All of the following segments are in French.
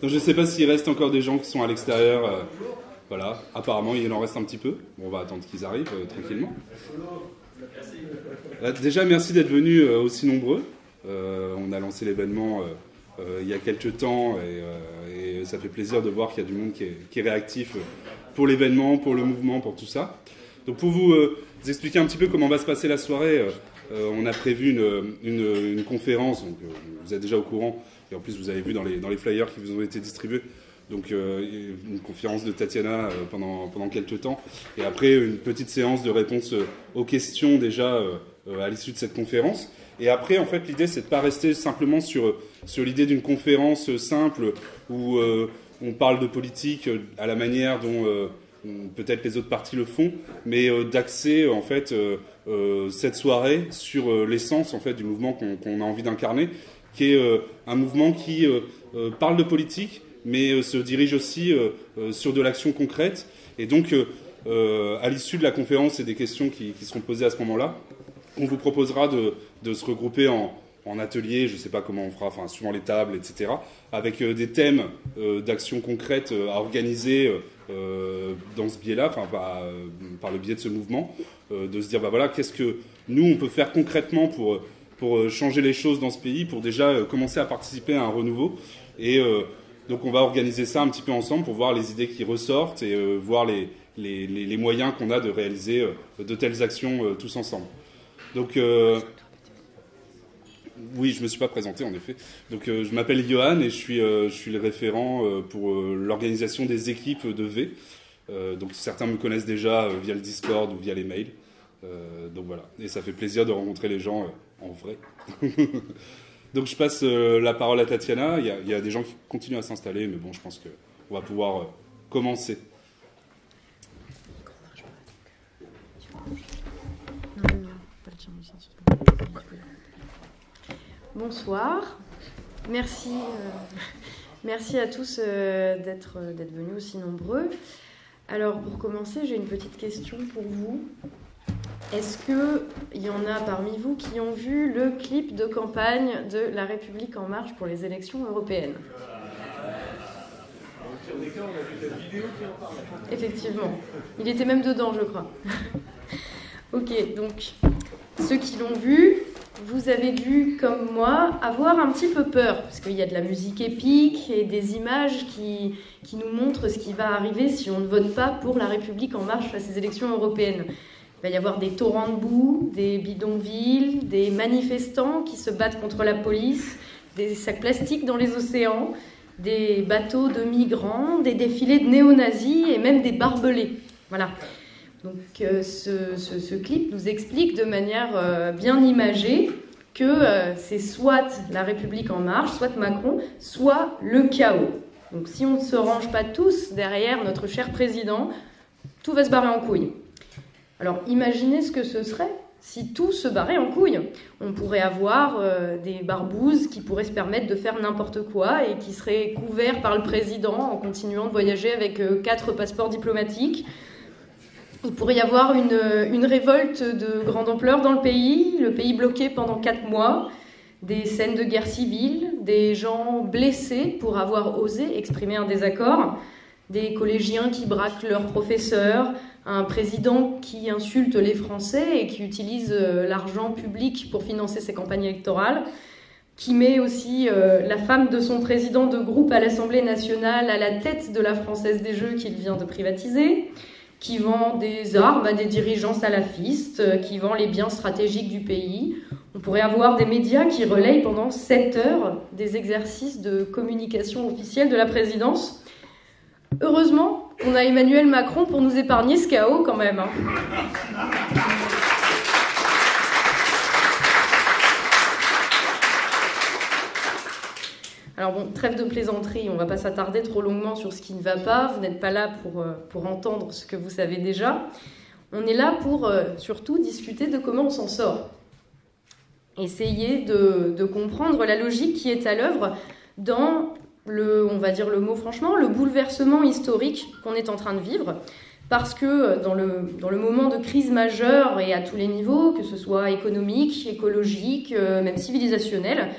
Donc je ne sais pas s'il reste encore des gens qui sont à l'extérieur. Voilà, apparemment il en reste un petit peu. Bon, on va attendre qu'ils arrivent tranquillement. Déjà, merci d'être venus aussi nombreux. On a lancé l'événement il y a quelques temps et ça fait plaisir de voir qu'il y a du monde qui est réactif pour l'événement, pour le mouvement, pour tout ça. Donc pour vous expliquer un petit peu comment va se passer la soirée, on a prévu une conférence, donc vous êtes déjà au courant, et en plus vous avez vu dans les flyers qui vous ont été distribués, donc une conférence de Tatiana pendant quelques temps, et après une petite séance de réponse aux questions déjà à l'issue de cette conférence. Et après, en fait, l'idée, c'est de ne pas rester simplement sur l'idée d'une conférence simple où on parle de politique à la manière dont peut-être les autres partis le font, mais d'axer, en fait, cette soirée sur l'essence, en fait, du mouvement qu'on a envie d'incarner, qui est un mouvement qui parle de politique, mais se dirige aussi sur de l'action concrète. Et donc, à l'issue de la conférence et des questions qui seront posées à ce moment-là, on vous proposera de se regrouper en atelier, je ne sais pas comment on fera, enfin, suivant les tables, etc., avec des thèmes d'actions concrètes à organiser dans ce biais-là, enfin, par le biais de ce mouvement, de se dire, bah voilà, qu'est-ce que nous, on peut faire concrètement pour changer les choses dans ce pays, pour déjà commencer à participer à un renouveau. Et donc, on va organiser ça un petit peu ensemble pour voir les idées qui ressortent et voir les moyens qu'on a de réaliser de telles actions tous ensemble. Donc, oui, je ne me suis pas présenté, en effet. Donc, je m'appelle Johan et je suis le référent pour l'organisation des équipes de V. Donc, certains me connaissent déjà via le Discord ou via les mails. Donc, voilà. Et ça fait plaisir de rencontrer les gens en vrai. Donc, je passe la parole à Tatiana. Il y a des gens qui continuent à s'installer, mais bon, je pense qu'on va pouvoir commencer. Bonsoir, merci à tous d'être venus aussi nombreux. Alors pour commencer, j'ai une petite question pour vous. Est-ce qu'il y en a parmi vous qui ont vu le clip de campagne de La République En Marche pour les élections européennes ? Effectivement, il était même dedans, je crois. Ok, donc ceux qui l'ont vu, vous avez dû, comme moi, avoir un petit peu peur, parce qu'il y a de la musique épique et des images qui nous montrent ce qui va arriver si on ne vote pas pour La République En Marche à ces élections européennes. Il va y avoir des torrents de boue, des bidonvilles, des manifestants qui se battent contre la police, des sacs plastiques dans les océans, des bateaux de migrants, des défilés de néo-nazis et même des barbelés. Voilà. Donc ce clip nous explique de manière bien imagée que c'est soit La République En Marche, soit Macron, soit le chaos. Donc si on ne se range pas tous derrière notre cher président, tout va se barrer en couille. Alors imaginez ce que ce serait si tout se barrait en couille. On pourrait avoir des barbouzes qui pourraient se permettre de faire n'importe quoi et qui seraient couverts par le président en continuant de voyager avec 4 passeports diplomatiques. Il pourrait y avoir une révolte de grande ampleur dans le pays bloqué pendant 4 mois, des scènes de guerre civile, des gens blessés pour avoir osé exprimer un désaccord, des collégiens qui braquent leurs professeurs, un président qui insulte les Français et qui utilise l'argent public pour financer ses campagnes électorales, qui met aussi la femme de son président de groupe à l'Assemblée nationale à la tête de la Française des Jeux qu'il vient de privatiser, qui vend des armes à des dirigeants salafistes, qui vend les biens stratégiques du pays. On pourrait avoir des médias qui relayent pendant 7 heures des exercices de communication officielle de la présidence. Heureusement, on a Emmanuel Macron pour nous épargner ce chaos quand même. Alors bon, trêve de plaisanterie, on ne va pas s'attarder trop longuement sur ce qui ne va pas, vous n'êtes pas là pour entendre ce que vous savez déjà. On est là pour surtout discuter de comment on s'en sort. Essayer de comprendre la logique qui est à l'œuvre dans on va dire le mot franchement, le bouleversement historique qu'on est en train de vivre. Parce que dans le moment de crise majeure et à tous les niveaux, que ce soit économique, écologique, même civilisationnel,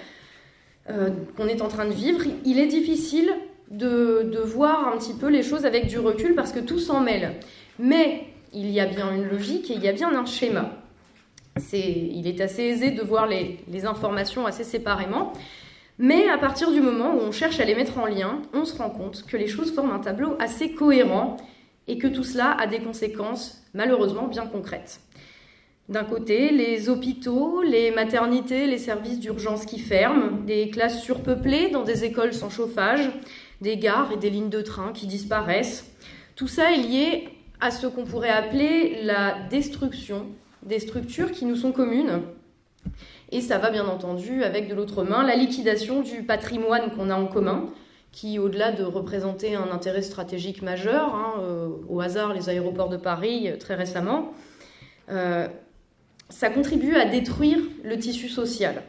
qu'on est en train de vivre, il est difficile de voir un petit peu les choses avec du recul parce que tout s'en mêle. Mais il y a bien une logique et il y a bien un schéma. Il est assez aisé de voir les informations assez séparément, mais à partir du moment où on cherche à les mettre en lien, on se rend compte que les choses forment un tableau assez cohérent et que tout cela a des conséquences malheureusement bien concrètes. D'un côté, les hôpitaux, les maternités, les services d'urgence qui ferment, des classes surpeuplées dans des écoles sans chauffage, des gares et des lignes de train qui disparaissent. Tout ça est lié à ce qu'on pourrait appeler la destruction des structures qui nous sont communes. Et ça va bien entendu avec de l'autre main la liquidation du patrimoine qu'on a en commun, qui au-delà de représenter un intérêt stratégique majeur, au hasard les aéroports de Paris très récemment, ça contribue à détruire le tissu social.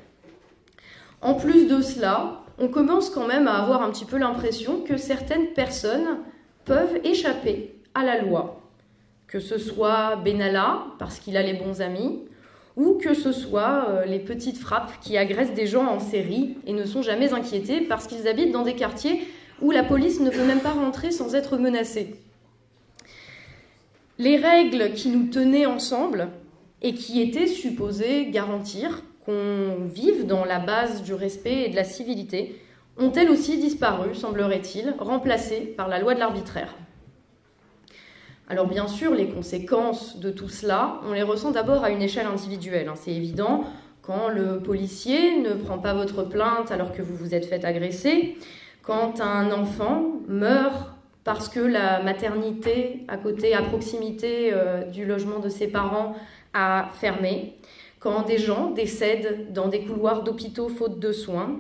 En plus de cela, on commence quand même à avoir un petit peu l'impression que certaines personnes peuvent échapper à la loi. Que ce soit Benalla, parce qu'il a les bons amis, ou que ce soit les petites frappes qui agressent des gens en série et ne sont jamais inquiétés parce qu'ils habitent dans des quartiers où la police ne peut même pas rentrer sans être menacée. Les règles qui nous tenaient ensemble et qui étaient supposées garantir qu'on vive dans la base du respect et de la civilité ont elles aussi disparu, semblerait-il, remplacées par la loi de l'arbitraire. Alors bien sûr, les conséquences de tout cela, on les ressent d'abord à une échelle individuelle. C'est évident, quand le policier ne prend pas votre plainte alors que vous vous êtes fait agresser, quand un enfant meurt parce que la maternité à proximité du logement de ses parents a fermé, quand des gens décèdent dans des couloirs d'hôpitaux faute de soins,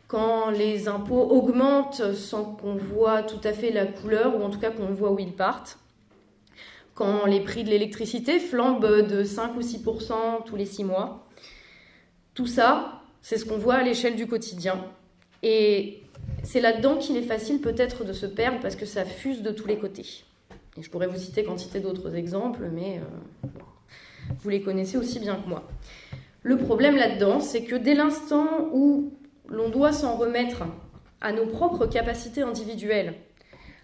quand les impôts augmentent sans qu'on voit tout à fait la couleur, ou en tout cas qu'on voit où ils partent, quand les prix de l'électricité flambent de 5 ou 6% tous les 6 mois. Tout ça, c'est ce qu'on voit à l'échelle du quotidien. Et c'est là-dedans qu'il est facile peut-être de se perdre parce que ça fuse de tous les côtés. Et je pourrais vous citer quantité d'autres exemples, mais vous les connaissez aussi bien que moi. Le problème là-dedans, c'est que dès l'instant où l'on doit s'en remettre à nos propres capacités individuelles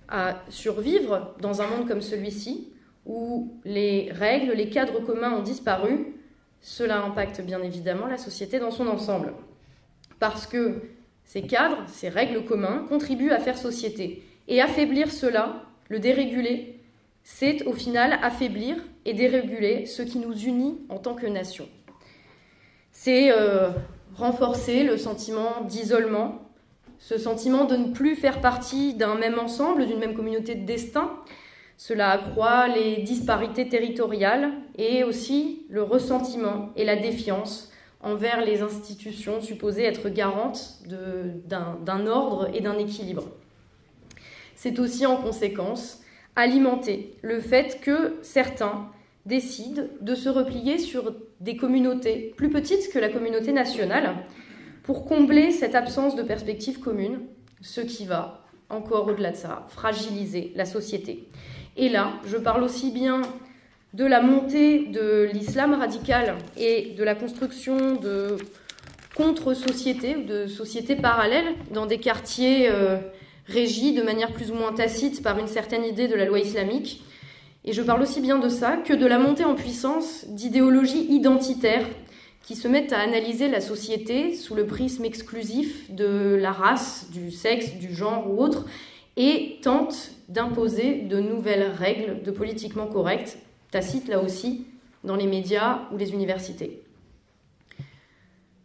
à survivre dans un monde comme celui-ci, où les règles, les cadres communs ont disparu, cela impacte bien évidemment la société dans son ensemble. Parce que ces cadres, ces règles communs contribuent à faire société. Et affaiblir cela, le déréguler, c'est au final affaiblir et déréguler ce qui nous unit en tant que nation. C'est renforcer le sentiment d'isolement, ce sentiment de ne plus faire partie d'un même ensemble, d'une même communauté de destin. Cela accroît les disparités territoriales et aussi le ressentiment et la défiance envers les institutions supposées être garantes d'un ordre et d'un équilibre. C'est aussi en conséquence alimenter le fait que certains décident de se replier sur des communautés plus petites que la communauté nationale pour combler cette absence de perspective commune, ce qui va, encore au-delà de ça, fragiliser la société. Et là, je parle aussi bien de la montée de l'islam radical et de la construction de contre-sociétés, de sociétés parallèles dans des quartiers régis de manière plus ou moins tacite par une certaine idée de la loi islamique. Et je parle aussi bien de ça que de la montée en puissance d'idéologies identitaires qui se mettent à analyser la société sous le prisme exclusif de la race, du sexe, du genre ou autre, et tentent d'imposer de nouvelles règles de politiquement correct, tacites là aussi, dans les médias ou les universités.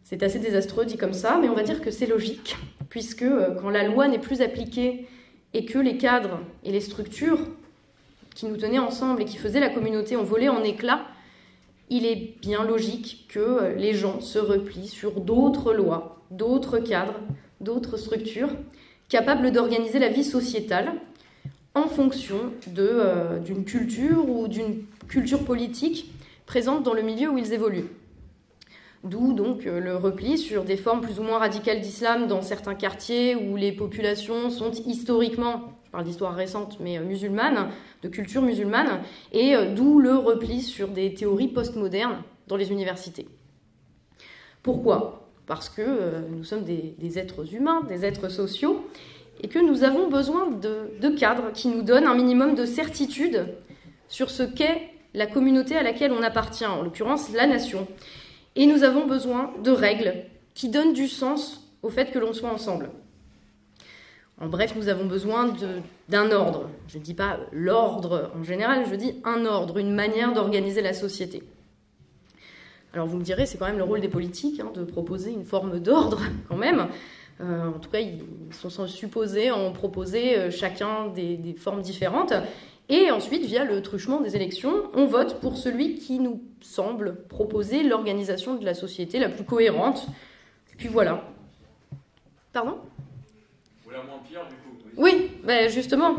C'est assez désastreux dit comme ça, mais on va dire que c'est logique, puisque quand la loi n'est plus appliquée et que les cadres et les structures qui nous tenaient ensemble et qui faisaient la communauté ont volé en éclats, il est bien logique que les gens se replient sur d'autres lois, d'autres cadres, d'autres structures, capables d'organiser la vie sociétale en fonction d'une culture ou d'une culture politique présente dans le milieu où ils évoluent. D'où donc le repli sur des formes plus ou moins radicales d'islam dans certains quartiers où les populations sont historiquement, je parle d'histoire récente, mais musulmanes, de culture musulmane, et d'où le repli sur des théories postmodernes dans les universités. Pourquoi ? Parce que nous sommes des êtres humains, des êtres sociaux, et que nous avons besoin de cadres qui nous donnent un minimum de certitude sur ce qu'est la communauté à laquelle on appartient, en l'occurrence la nation. Et nous avons besoin de règles qui donnent du sens au fait que l'on soit ensemble. En bref, nous avons besoin d'un ordre. Je ne dis pas l'ordre en général, je dis un ordre, une manière d'organiser la société. Alors vous me direz, c'est quand même le rôle des politiques de proposer une forme d'ordre quand même. En tout cas, ils sont supposés en proposer chacun des formes différentes. Et ensuite, via le truchement des élections, on vote pour celui qui nous semble proposer l'organisation de la société la plus cohérente. Et puis voilà. Pardon ? Ou la moins pire, du coup. Oui, ben justement.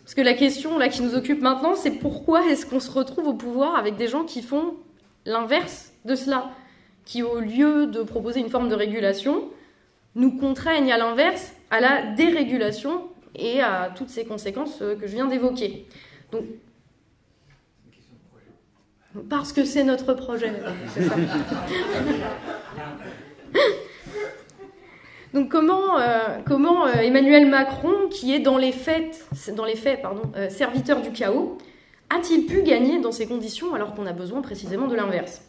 Parce que la question là, qui nous occupe maintenant, c'est pourquoi est-ce qu'on se retrouve au pouvoir avec des gens qui font l'inverse de cela, qui, au lieu de proposer une forme de régulation, nous contraignent à l'inverse à la dérégulation et à toutes ces conséquences que je viens d'évoquer. Donc, parce que c'est notre projet, c'est ça. Donc comment Emmanuel Macron, qui est dans les faits, serviteur du chaos, a-t-il pu gagner dans ces conditions alors qu'on a besoin précisément de l'inverse ?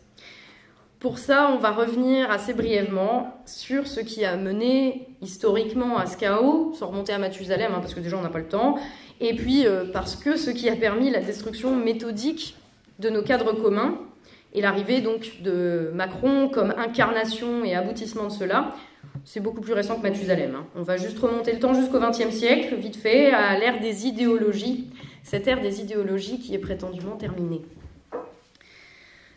Pour ça, on va revenir assez brièvement sur ce qui a mené historiquement à ce chaos, sans remonter à Mathusalem, parce que déjà on n'a pas le temps, et puis parce que ce qui a permis la destruction méthodique de nos cadres communs, et l'arrivée donc de Macron comme incarnation et aboutissement de cela, c'est beaucoup plus récent que Mathusalem. On va juste remonter le temps jusqu'au XXe siècle, vite fait, à l'ère des idéologies, cette ère des idéologies qui est prétendument terminée.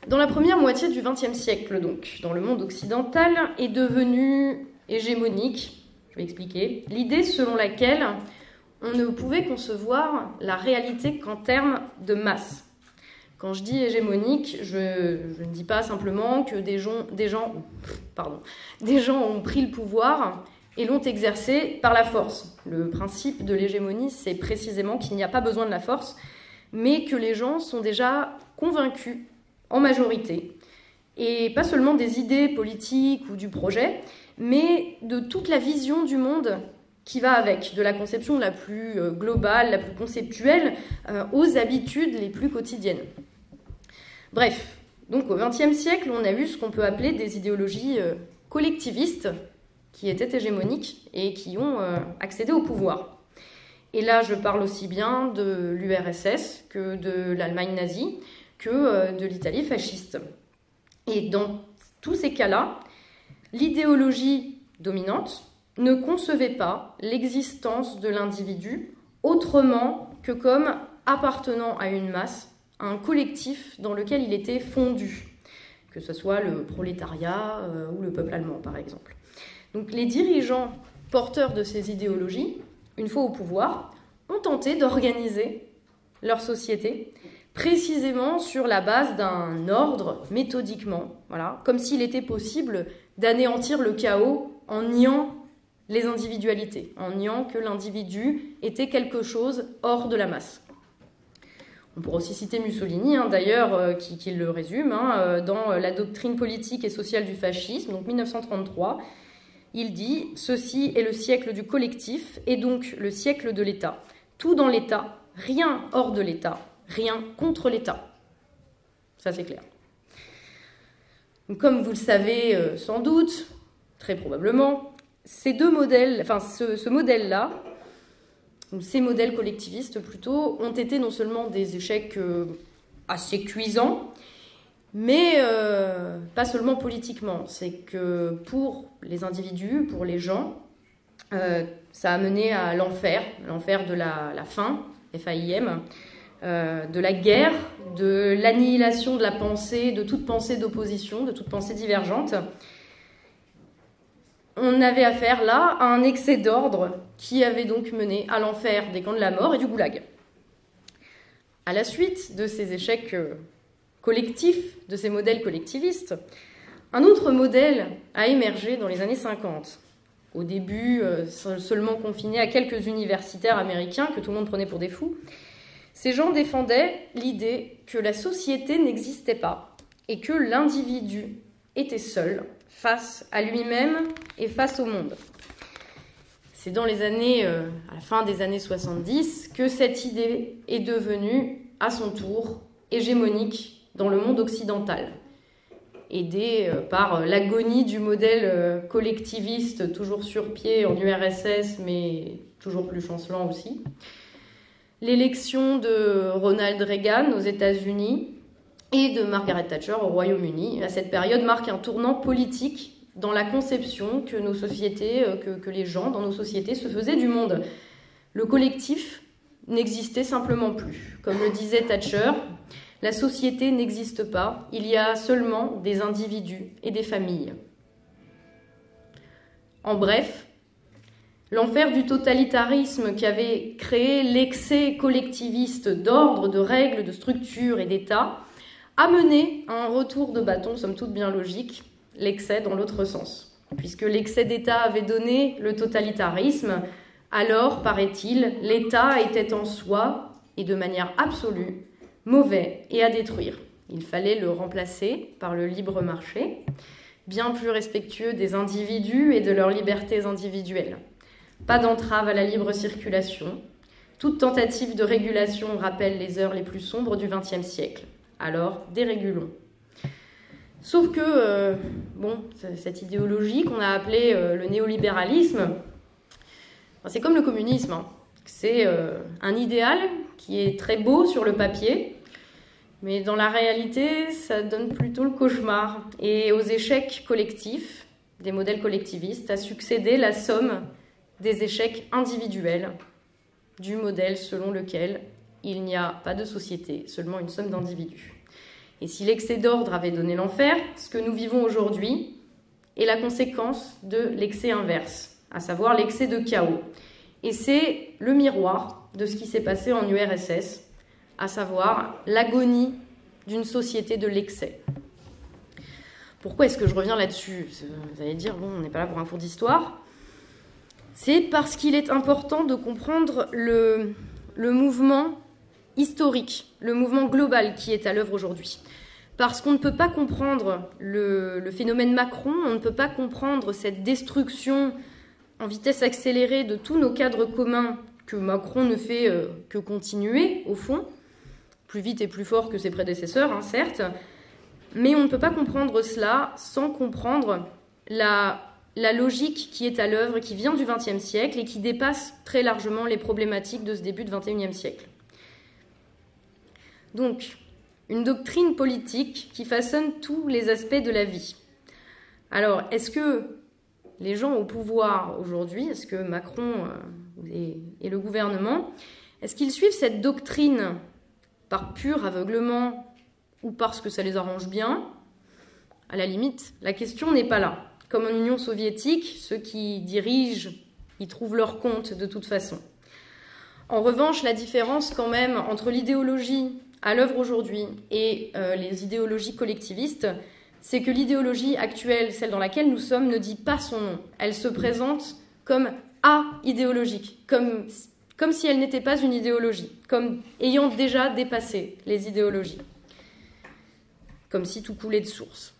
Dans la première moitié du XXe siècle, donc, dans le monde occidental, est devenue hégémonique, je vais expliquer, l'idée selon laquelle on ne pouvait concevoir la réalité qu'en termes de masse. Quand je dis hégémonique, je ne dis pas simplement que des gens ont pris le pouvoir et l'ont exercé par la force. Le principe de l'hégémonie, c'est précisément qu'il n'y a pas besoin de la force, mais que les gens sont déjà convaincus en majorité, et pas seulement des idées politiques ou du projet, mais de toute la vision du monde qui va avec, de la conception la plus globale, la plus conceptuelle, aux habitudes les plus quotidiennes. Bref, donc au XXe siècle, on a eu ce qu'on peut appeler des idéologies collectivistes, qui étaient hégémoniques et qui ont accédé au pouvoir. Et là, je parle aussi bien de l'URSS que de l'Allemagne nazie, que de l'Italie fasciste. Et dans tous ces cas-là, l'idéologie dominante ne concevait pas l'existence de l'individu autrement que comme appartenant à une masse, à un collectif dans lequel il était fondu, que ce soit le prolétariat ou le peuple allemand, par exemple. Donc les dirigeants porteurs de ces idéologies, une fois au pouvoir, ont tenté d'organiser leur société précisément sur la base d'un ordre, méthodiquement, voilà, comme s'il était possible d'anéantir le chaos en niant les individualités, en niant que l'individu était quelque chose hors de la masse. On pourrait aussi citer Mussolini, d'ailleurs, qui le résume, dans La doctrine politique et sociale du fascisme, donc 1933. Il dit « Ceci est le siècle du collectif et donc le siècle de l'État. Tout dans l'État, rien hors de l'État. Rien contre l'État. » Ça, c'est clair. Donc, comme vous le savez sans doute, très probablement, ces deux modèles, ce modèle-là, ou ces modèles collectivistes plutôt, ont été non seulement des échecs assez cuisants, mais pas seulement politiquement. C'est que pour les individus, pour les gens, ça a mené à l'enfer de la faim, F-A-I-M, de la guerre, de l'annihilation de la pensée, de toute pensée d'opposition, de toute pensée divergente. On avait affaire là à un excès d'ordre qui avait donc mené à l'enfer des camps de la mort et du goulag. À la suite de ces échecs collectifs, de ces modèles collectivistes, un autre modèle a émergé dans les années 50. Au début, seulement confiné à quelques universitaires américains que tout le monde prenait pour des fous. Ces gens défendaient l'idée que la société n'existait pas et que l'individu était seul face à lui-même et face au monde. c'est dans les années, à la fin des années 70, que cette idée est devenue, à son tour, hégémonique dans le monde occidental, aidée par l'agonie du modèle collectiviste, toujours sur pied en URSS, mais toujours plus chancelant aussi. L'élection de Ronald Reagan aux États-Unis et de Margaret Thatcher au Royaume-Uni, à cette période, marque un tournant politique dans la conception que nos sociétés, que les gens dans nos sociétés se faisaient du monde. Le collectif n'existait simplement plus. Comme le disait Thatcher, la société n'existe pas, il y a seulement des individus et des familles. En bref, l'enfer du totalitarisme qui avait créé l'excès collectiviste d'ordre, de règles, de structures et d'État a mené à un retour de bâton, somme toute bien logique, l'excès dans l'autre sens. Puisque l'excès d'État avait donné le totalitarisme, alors, paraît-il, l'État était en soi, et de manière absolue, mauvais et à détruire. Il fallait le remplacer par le libre marché, bien plus respectueux des individus et de leurs libertés individuelles. Pas d'entrave à la libre circulation. Toute tentative de régulation rappelle les heures les plus sombres du XXe siècle. Alors, dérégulons. Sauf que, cette idéologie qu'on a appelée le néolibéralisme, c'est comme le communisme. C'est un idéal qui est très beau sur le papier, mais dans la réalité, ça donne plutôt le cauchemar. Et aux échecs collectifs, des modèles collectivistes, a succédé la somme des échecs individuels du modèle selon lequel il n'y a pas de société, seulement une somme d'individus. Et si l'excès d'ordre avait donné l'enfer, ce que nous vivons aujourd'hui est la conséquence de l'excès inverse, à savoir l'excès de chaos. Et c'est le miroir de ce qui s'est passé en URSS, à savoir l'agonie d'une société de l'excès. Pourquoi est-ce que je reviens là-dessus ? Vous allez dire, on n'est pas là pour un cours d'histoire. C'est parce qu'il est important de comprendre le mouvement historique, le mouvement global qui est à l'œuvre aujourd'hui. Parce qu'on ne peut pas comprendre le phénomène Macron, on ne peut pas comprendre cette destruction en vitesse accélérée de tous nos cadres communs que Macron ne fait que continuer, au fond, plus vite et plus fort que ses prédécesseurs, certes, mais on ne peut pas comprendre cela sans comprendre la logique qui est à l'œuvre, qui vient du XXe siècle et qui dépasse très largement les problématiques de ce début du XXIe siècle. Donc, une doctrine politique qui façonne tous les aspects de la vie. Alors, est-ce que les gens au pouvoir aujourd'hui, est-ce que Macron et le gouvernement, est-ce qu'ils suivent cette doctrine par pur aveuglement ou parce que ça les arrange bien ? À la limite, la question n'est pas là. Comme en Union soviétique, ceux qui dirigent, ils trouvent leur compte de toute façon. En revanche, la différence quand même entre l'idéologie à l'œuvre aujourd'hui et les idéologies collectivistes, c'est que l'idéologie actuelle, celle dans laquelle nous sommes, ne dit pas son nom. Elle se présente comme a-idéologique, comme si elle n'était pas une idéologie, comme ayant déjà dépassé les idéologies, comme si tout coulait de source.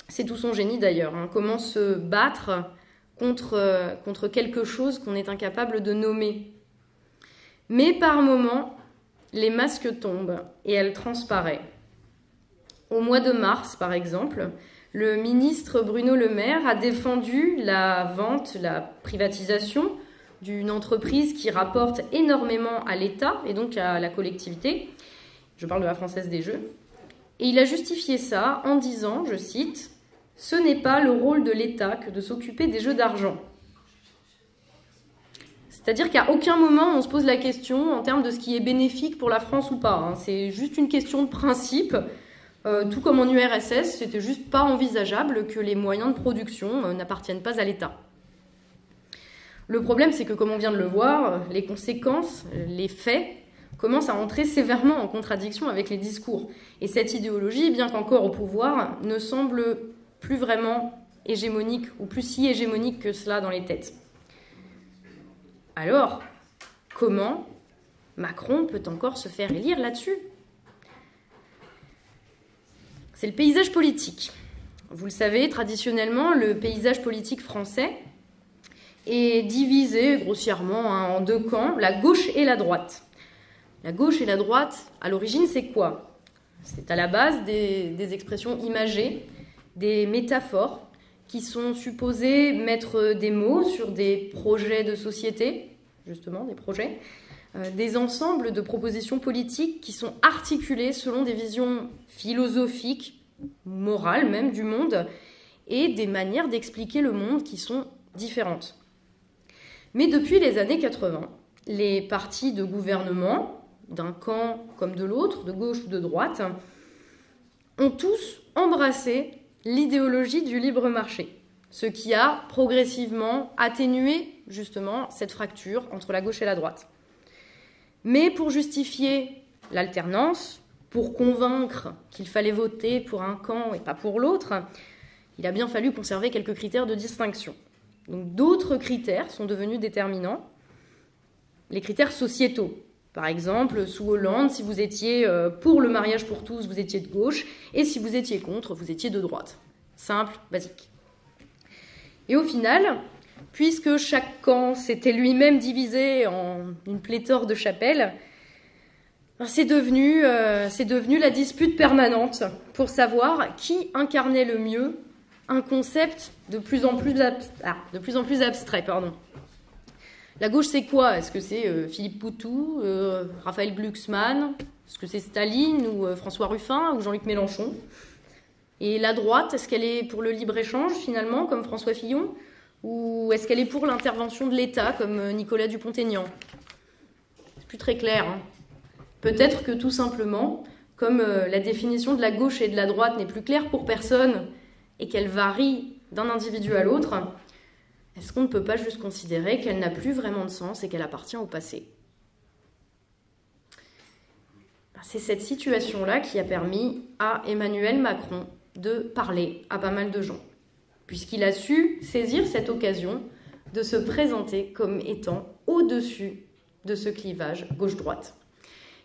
C'est tout son génie d'ailleurs, comment se battre contre quelque chose qu'on est incapable de nommer. Mais par moments, les masques tombent et elle transparaît. Au mois de mars, par exemple, le ministre Bruno Le Maire a défendu la vente, la privatisation d'une entreprise qui rapporte énormément à l'État et donc à la collectivité. Je parle de la Française des Jeux. Et il a justifié ça en disant, je cite, « Ce n'est pas le rôle de l'État que de s'occuper des jeux d'argent. » C'est-à-dire qu'à aucun moment on se pose la question en termes de ce qui est bénéfique pour la France ou pas. C'est juste une question de principe. Tout comme en URSS, c'était juste pas envisageable que les moyens de production n'appartiennent pas à l'État. Le problème, c'est que, comme on vient de le voir, les conséquences, les faits, commencent à entrer sévèrement en contradiction avec les discours. Et cette idéologie, bien qu'encore au pouvoir, ne semble plus vraiment hégémonique, ou plus si hégémonique que cela dans les têtes. Alors, comment Macron peut encore se faire élire là-dessus ? C'est le paysage politique. Vous le savez, traditionnellement, le paysage politique français est divisée grossièrement en deux camps, la gauche et la droite. La gauche et la droite, à l'origine, c'est quoi? C'est à la base des expressions imagées, des métaphores qui sont supposées mettre des mots sur des projets de société, justement, des projets, des ensembles de propositions politiques qui sont articulées selon des visions philosophiques, morales même, du monde, et des manières d'expliquer le monde qui sont différentes. Mais depuis les années 80, les partis de gouvernement, d'un camp comme de l'autre, de gauche ou de droite, ont tous embrassé l'idéologie du libre marché, ce qui a progressivement atténué justement cette fracture entre la gauche et la droite. Mais pour justifier l'alternance, pour convaincre qu'il fallait voter pour un camp et pas pour l'autre, il a bien fallu conserver quelques critères de distinction. Donc d'autres critères sont devenus déterminants, les critères sociétaux. Par exemple, sous Hollande, si vous étiez pour le mariage pour tous, vous étiez de gauche, et si vous étiez contre, vous étiez de droite. Simple, basique. Et au final, puisque chaque camp s'était lui-même divisé en une pléthore de chapelles, c'est devenu la dispute permanente pour savoir qui incarnait le mieux un concept de plus en plus abstrait. La gauche, c'est quoi? Est-ce que c'est Philippe Poutou, Raphaël Glucksmann? Est-ce que c'est Staline ou François Ruffin ou Jean-Luc Mélenchon? Et la droite, est-ce qu'elle est pour le libre-échange, finalement, comme François Fillon? Ou est-ce qu'elle est pour l'intervention de l'État, comme Nicolas Dupont-Aignan? C'est plus très clair. Peut-être que tout simplement, comme la définition de la gauche et de la droite n'est plus claire pour personne et qu'elle varie d'un individu à l'autre, est-ce qu'on ne peut pas juste considérer qu'elle n'a plus vraiment de sens et qu'elle appartient au passé? C'est cette situation-là qui a permis à Emmanuel Macron de parler à pas mal de gens, puisqu'il a su saisir cette occasion de se présenter comme étant au-dessus de ce clivage gauche-droite.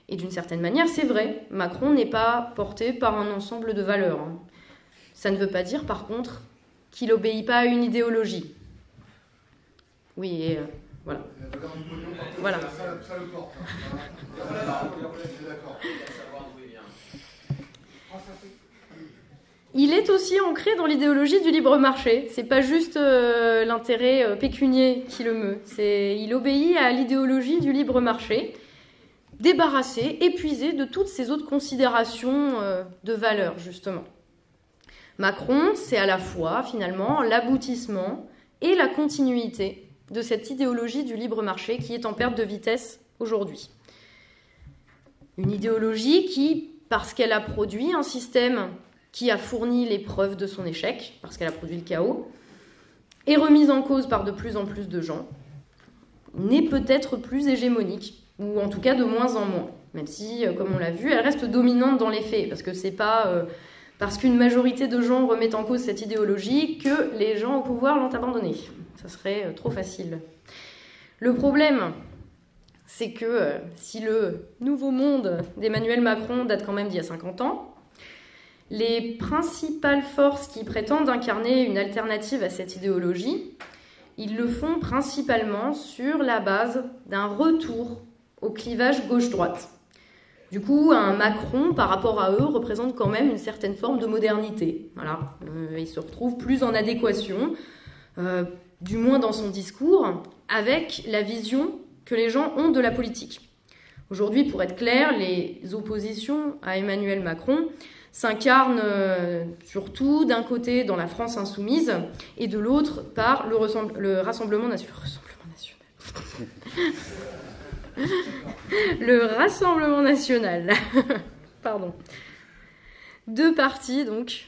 Et d'une certaine manière, c'est vrai, Macron n'est pas porté par un ensemble de valeurs. Ça ne veut pas dire, par contre, qu'il n'obéit pas à une idéologie. Oui, et voilà. Voilà. Ça le porte. Il est aussi ancré dans l'idéologie du libre marché. C'est pas juste l'intérêt pécunier qui le meut. Il obéit à l'idéologie du libre marché, débarrassé, épuisé de toutes ces autres considérations de valeur, justement. Macron, c'est à la fois, finalement, l'aboutissement et la continuité de cette idéologie du libre marché qui est en perte de vitesse aujourd'hui. Une idéologie qui, parce qu'elle a produit un système qui a fourni les preuves de son échec, parce qu'elle a produit le chaos, est remise en cause par de plus en plus de gens, n'est peut-être plus hégémonique, ou en tout cas de moins en moins, même si, comme on l'a vu, elle reste dominante dans les faits, parce que c'est pas parce qu'une majorité de gens remettent en cause cette idéologie que les gens au pouvoir l'ont abandonnée. Ça serait trop facile. Le problème, c'est que si le nouveau monde d'Emmanuel Macron date quand même d'il y a 50 ans, les principales forces qui prétendent incarner une alternative à cette idéologie, ils le font principalement sur la base d'un retour au clivage gauche-droite. Du coup, un Macron, par rapport à eux, représente quand même une certaine forme de modernité. Voilà. Il se retrouve plus en adéquation, du moins dans son discours, avec la vision que les gens ont de la politique. Aujourd'hui, pour être clair, les oppositions à Emmanuel Macron s'incarnent surtout d'un côté dans la France insoumise et de l'autre par le Rassemblement national. Le Rassemblement national. Pardon. Deux partis, donc,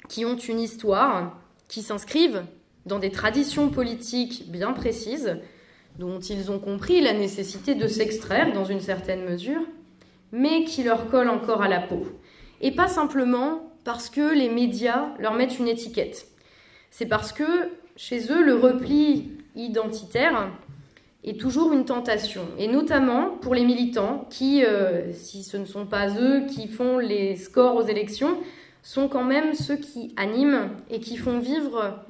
qui ont une histoire, qui s'inscrivent dans des traditions politiques bien précises, dont ils ont compris la nécessité de s'extraire dans une certaine mesure, mais qui leur collent encore à la peau. Et pas simplement parce que les médias leur mettent une étiquette. C'est parce que, chez eux, le repli identitaire est toujours une tentation. Et notamment pour les militants qui, si ce ne sont pas eux qui font les scores aux élections, sont quand même ceux qui animent et qui font vivre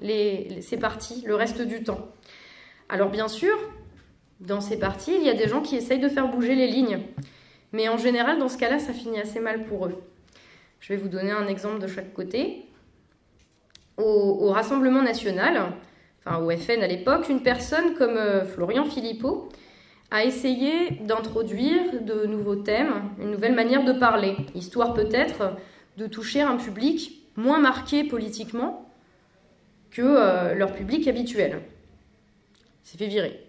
ces partis le reste du temps. Alors bien sûr, dans ces partis, il y a des gens qui essayent de faire bouger les lignes. Mais en général, dans ce cas-là, ça finit assez mal pour eux. Je vais vous donner un exemple de chaque côté. Au Rassemblement national, enfin au FN à l'époque, une personne comme Florian Philippot a essayé d'introduire de nouveaux thèmes, une nouvelle manière de parler, histoire peut-être de toucher un public moins marqué politiquement que leur public habituel. Il s'est fait virer.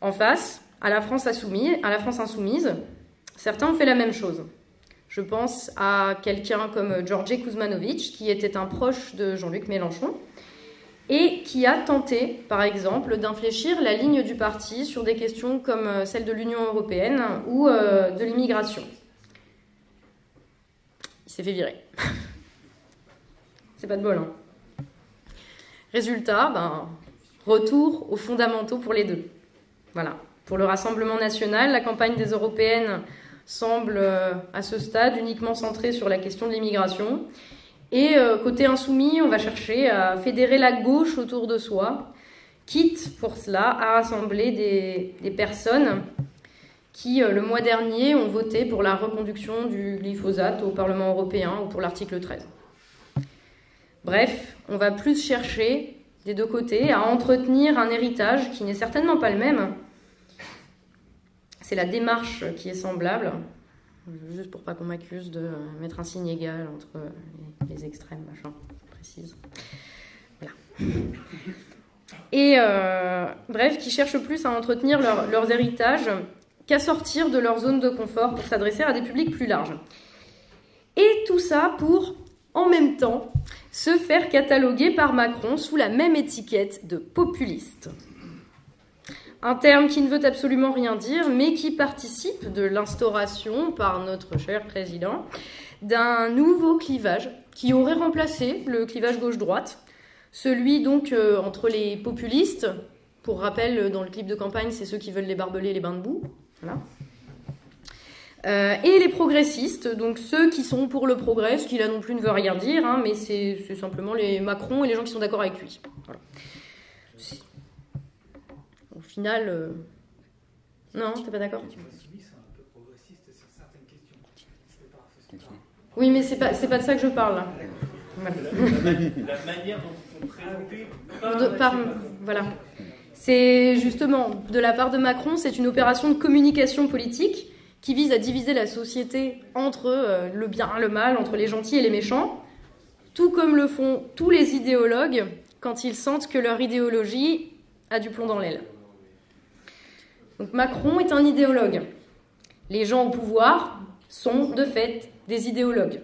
En face, à la France insoumise, certains ont fait la même chose. Je pense à quelqu'un comme Georges Kuzmanovic, qui était un proche de Jean-Luc Mélenchon, et qui a tenté, par exemple, d'infléchir la ligne du parti sur des questions comme celle de l'Union européenne ou de l'immigration. Il s'est fait virer. C'est pas de bol, hein. Résultat, retour aux fondamentaux pour les deux. Voilà. Pour le Rassemblement national, la campagne des européennes semble, à ce stade, uniquement centrée sur la question de l'immigration. Et côté insoumis, on va chercher à fédérer la gauche autour de soi, quitte pour cela à rassembler des personnes qui, le mois dernier, ont voté pour la reconduction du glyphosate au Parlement européen ou pour l'article 13. Bref, on va plus chercher, des deux côtés, à entretenir un héritage qui n'est certainement pas le même. C'est la démarche qui est semblable, juste pour pas qu'on m'accuse de mettre un signe égal entre les extrêmes, machin, précise. Voilà. Et bref, qui cherchent plus à entretenir leurs héritages qu'à sortir de leur zone de confort pour s'adresser à des publics plus larges. Et tout ça pour, en même temps, se faire cataloguer par Macron sous la même étiquette de populiste. Un terme qui ne veut absolument rien dire, mais qui participe de l'instauration par notre cher président d'un nouveau clivage qui aurait remplacé le clivage gauche-droite, celui donc entre les populistes, pour rappel, dans le clip de campagne, c'est ceux qui veulent les barbelés et les bains de boue, voilà. Et les progressistes, donc ceux qui sont pour le progrès, ce qui là non plus ne veut rien dire, hein, mais c'est simplement les Macron et les gens qui sont d'accord avec lui. Voilà. Au final, non, t'es pas d'accord ? Oui, mais c'est pas de ça que je parle là. Voilà. La manière dont on présente. Voilà. C'est justement, de la part de Macron, c'est une opération de communication politique qui vise à diviser la société entre le bien et le mal, entre les gentils et les méchants, tout comme le font tous les idéologues quand ils sentent que leur idéologie a du plomb dans l'aile. Donc Macron est un idéologue. Les gens au pouvoir sont de fait des idéologues.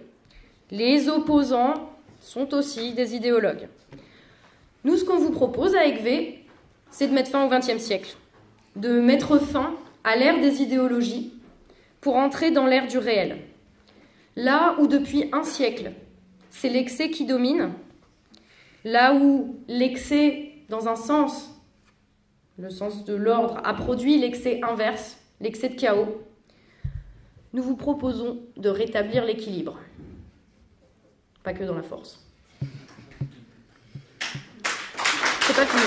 Les opposants sont aussi des idéologues. Nous, ce qu'on vous propose avec V, c'est de mettre fin au XXe siècle, de mettre fin à l'ère des idéologies pour entrer dans l'ère du réel. Là où depuis un siècle, c'est l'excès qui domine, là où l'excès, dans un sens, le sens de l'ordre, a produit l'excès inverse, l'excès de chaos, nous vous proposons de rétablir l'équilibre. Pas que dans la force. C'est pas fini.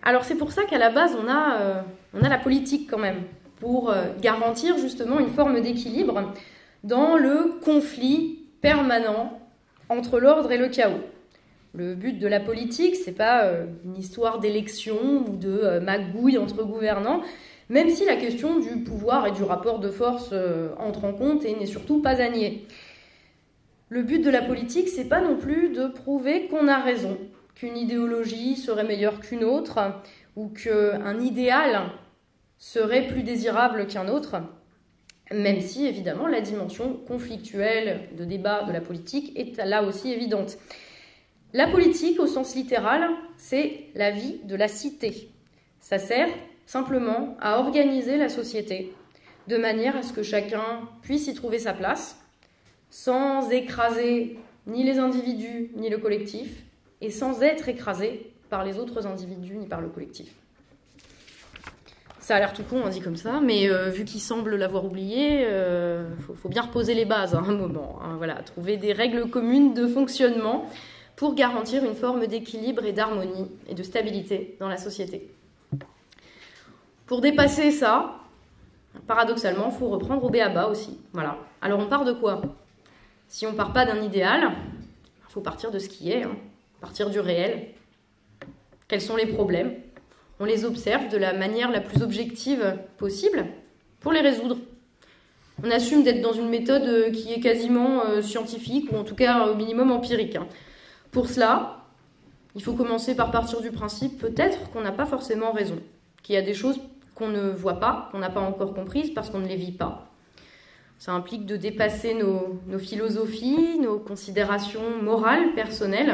Alors c'est pour ça qu'à la base, on a la politique quand même, pour garantir justement une forme d'équilibre dans le conflit permanent entre l'ordre et le chaos. Le but de la politique, c'est pas une histoire d'élection ou de magouille entre gouvernants, même si la question du pouvoir et du rapport de force entre en compte et n'est surtout pas à nier. Le but de la politique, c'est pas non plus de prouver qu'on a raison, qu'une idéologie serait meilleure qu'une autre, ou qu'un idéal serait plus désirable qu'un autre, même si, évidemment, la dimension conflictuelle de débat de la politique est là aussi évidente. La politique, au sens littéral, c'est la vie de la cité. Ça sert simplement à organiser la société de manière à ce que chacun puisse y trouver sa place, sans écraser ni les individus ni le collectif, et sans être écrasé par les autres individus ni par le collectif. Ça a l'air tout con, on dit comme ça, mais vu qu'il semble l'avoir oublié, faut bien reposer les bases à un moment. Hein, voilà, trouver des règles communes de fonctionnement pour garantir une forme d'équilibre et d'harmonie et de stabilité dans la société. Pour dépasser ça, paradoxalement, il faut reprendre au b.a.-ba aussi. Voilà. Alors on part de quoi? Si on ne part pas d'un idéal, il faut partir de ce qui est, hein, partir du réel. Quels sont les problèmes? On les observe de la manière la plus objective possible pour les résoudre. On assume d'être dans une méthode qui est quasiment scientifique, ou en tout cas au minimum empirique. Hein. Pour cela, il faut commencer par partir du principe peut-être qu'on n'a pas forcément raison, qu'il y a des choses qu'on ne voit pas, qu'on n'a pas encore comprises parce qu'on ne les vit pas. Ça implique de dépasser nos philosophies, nos considérations morales, personnelles,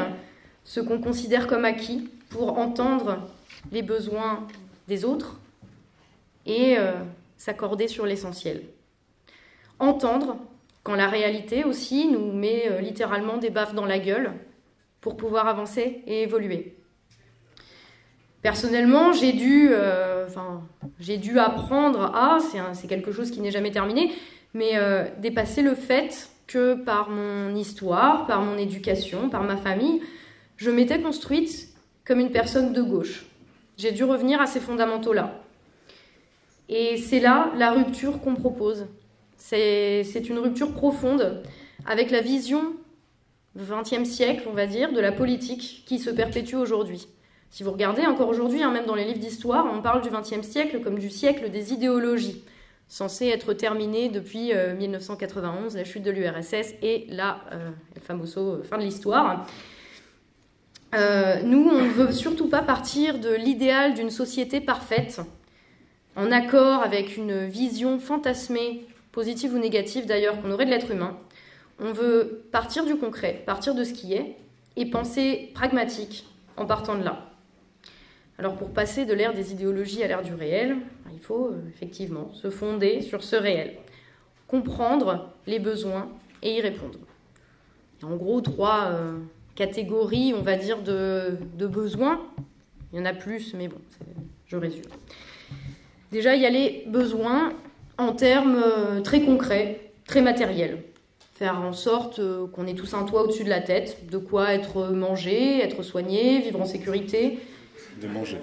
ce qu'on considère comme acquis pour entendre les besoins des autres et s'accorder sur l'essentiel. Entendre quand la réalité aussi nous met littéralement des baffes dans la gueule pour pouvoir avancer et évoluer. Personnellement, j'ai dû apprendre à, c'est quelque chose qui n'est jamais terminé, mais dépasser le fait que par mon histoire, par mon éducation, par ma famille, je m'étais construite comme une personne de gauche. J'ai dû revenir à ces fondamentaux-là. Et c'est là la rupture qu'on propose. C'est une rupture profonde avec la vision du XXe siècle, on va dire, de la politique qui se perpétue aujourd'hui. Si vous regardez encore aujourd'hui, hein, même dans les livres d'histoire, on parle du XXe siècle comme du siècle des idéologies, censé être terminé depuis 1991, la chute de l'URSS et la famoso fin de l'histoire. Nous, on ne veut surtout pas partir de l'idéal d'une société parfaite, en accord avec une vision fantasmée, positive ou négative d'ailleurs, qu'on aurait de l'être humain. On veut partir du concret, partir de ce qui est, et penser pragmatique en partant de là. Alors pour passer de l'ère des idéologies à l'ère du réel, il faut effectivement se fonder sur ce réel, comprendre les besoins et y répondre. Il y a en gros 3 catégories, on va dire, de besoins. Il y en a plus, mais bon, je résume. Déjà, il y a les besoins en termes très concrets, très matériels. Faire en sorte qu'on ait tous un toit au-dessus de la tête, de quoi être mangé, être soigné, vivre en sécurité. De manger.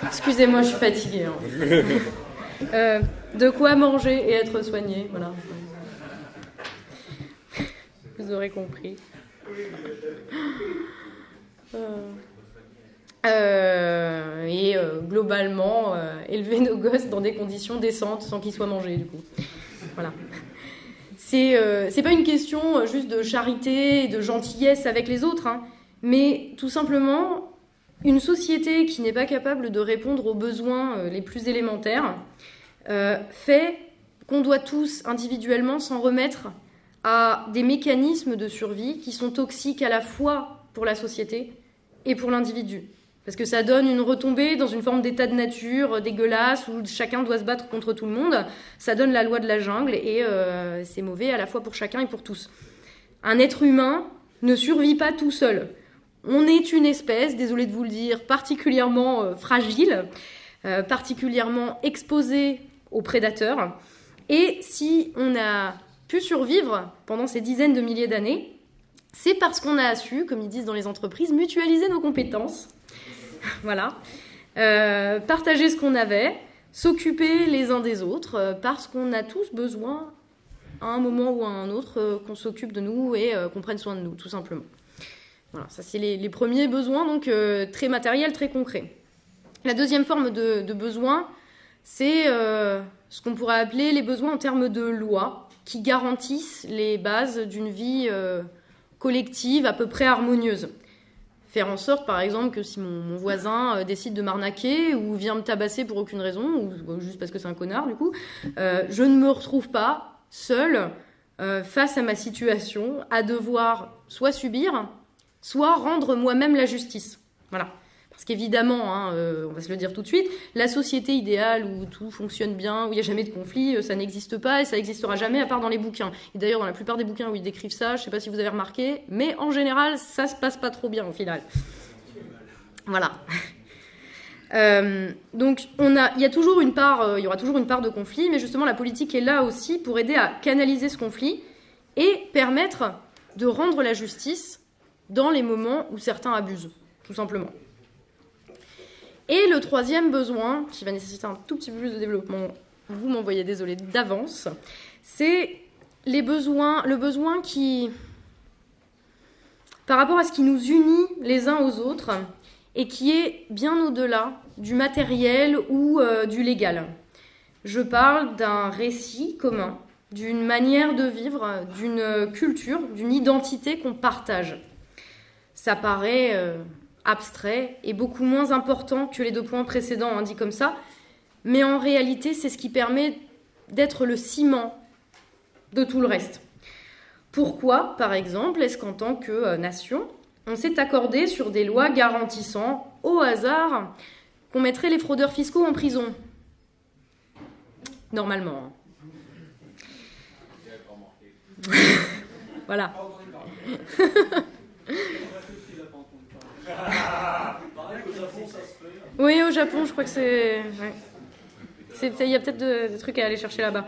Excusez-moi, je suis fatiguée. Hein. De quoi manger et être soigné, voilà. Vous aurez compris. Globalement, élever nos gosses dans des conditions décentes sans qu'ils soient mangés, du coup. Voilà. C'est pas une question juste de charité et de gentillesse avec les autres, hein, mais tout simplement une société qui n'est pas capable de répondre aux besoins les plus élémentaires fait qu'on doit tous individuellement s'en remettre à des mécanismes de survie qui sont toxiques à la fois pour la société et pour l'individu. Parce que ça donne une retombée dans une forme d'état de nature dégueulasse où chacun doit se battre contre tout le monde. Ça donne la loi de la jungle et c'est mauvais à la fois pour chacun et pour tous. Un être humain ne survit pas tout seul. On est une espèce, désolée de vous le dire, particulièrement fragile, particulièrement exposée aux prédateurs. Et si on a pu survivre pendant ces dizaines de milliers d'années, c'est parce qu'on a su, comme ils disent dans les entreprises, mutualiser nos compétences. Voilà. Partager ce qu'on avait, s'occuper les uns des autres, parce qu'on a tous besoin, à un moment ou à un autre, qu'on s'occupe de nous et qu'on prenne soin de nous, tout simplement. Voilà, ça c'est les premiers besoins, donc très matériels, très concrets. La deuxième forme de besoin, c'est ce qu'on pourrait appeler les besoins en termes de loi, qui garantissent les bases d'une vie collective à peu près harmonieuse. Faire en sorte, par exemple, que si mon voisin décide de m'arnaquer ou vient me tabasser pour aucune raison, ou juste parce que c'est un connard, du coup, je ne me retrouve pas seule face à ma situation, à devoir soit subir, soit rendre moi-même la justice. Voilà. Parce qu'évidemment, hein, on va se le dire tout de suite, la société idéale où tout fonctionne bien, où il n'y a jamais de conflit, ça n'existe pas et ça n'existera jamais à part dans les bouquins. Et d'ailleurs, dans la plupart des bouquins où ils décrivent ça, je ne sais pas si vous avez remarqué, mais en général, ça ne se passe pas trop bien au final. Voilà. Donc il y aura toujours une part de conflit, mais justement la politique est là aussi pour aider à canaliser ce conflit et permettre de rendre la justice dans les moments où certains abusent, tout simplement. Et le troisième besoin, qui va nécessiter un tout petit peu plus de développement, vous m'envoyez désolé d'avance, c'est le besoin qui, par rapport à ce qui nous unit les uns aux autres, et qui est bien au-delà du matériel ou du légal. Je parle d'un récit commun, d'une manière de vivre, d'une culture, d'une identité qu'on partage. Ça paraît abstrait et beaucoup moins important que les 2 points précédents, dit comme ça, mais en réalité, c'est ce qui permet d'être le ciment de tout le reste. Pourquoi, par exemple, est-ce qu'en tant que nation, on s'est accordé sur des lois garantissant, au hasard, qu'on mettrait les fraudeurs fiscaux en prison? Normalement. Voilà. Oui, au Japon, je crois que c'est... Ouais. Il y a peut-être des trucs à aller chercher là-bas.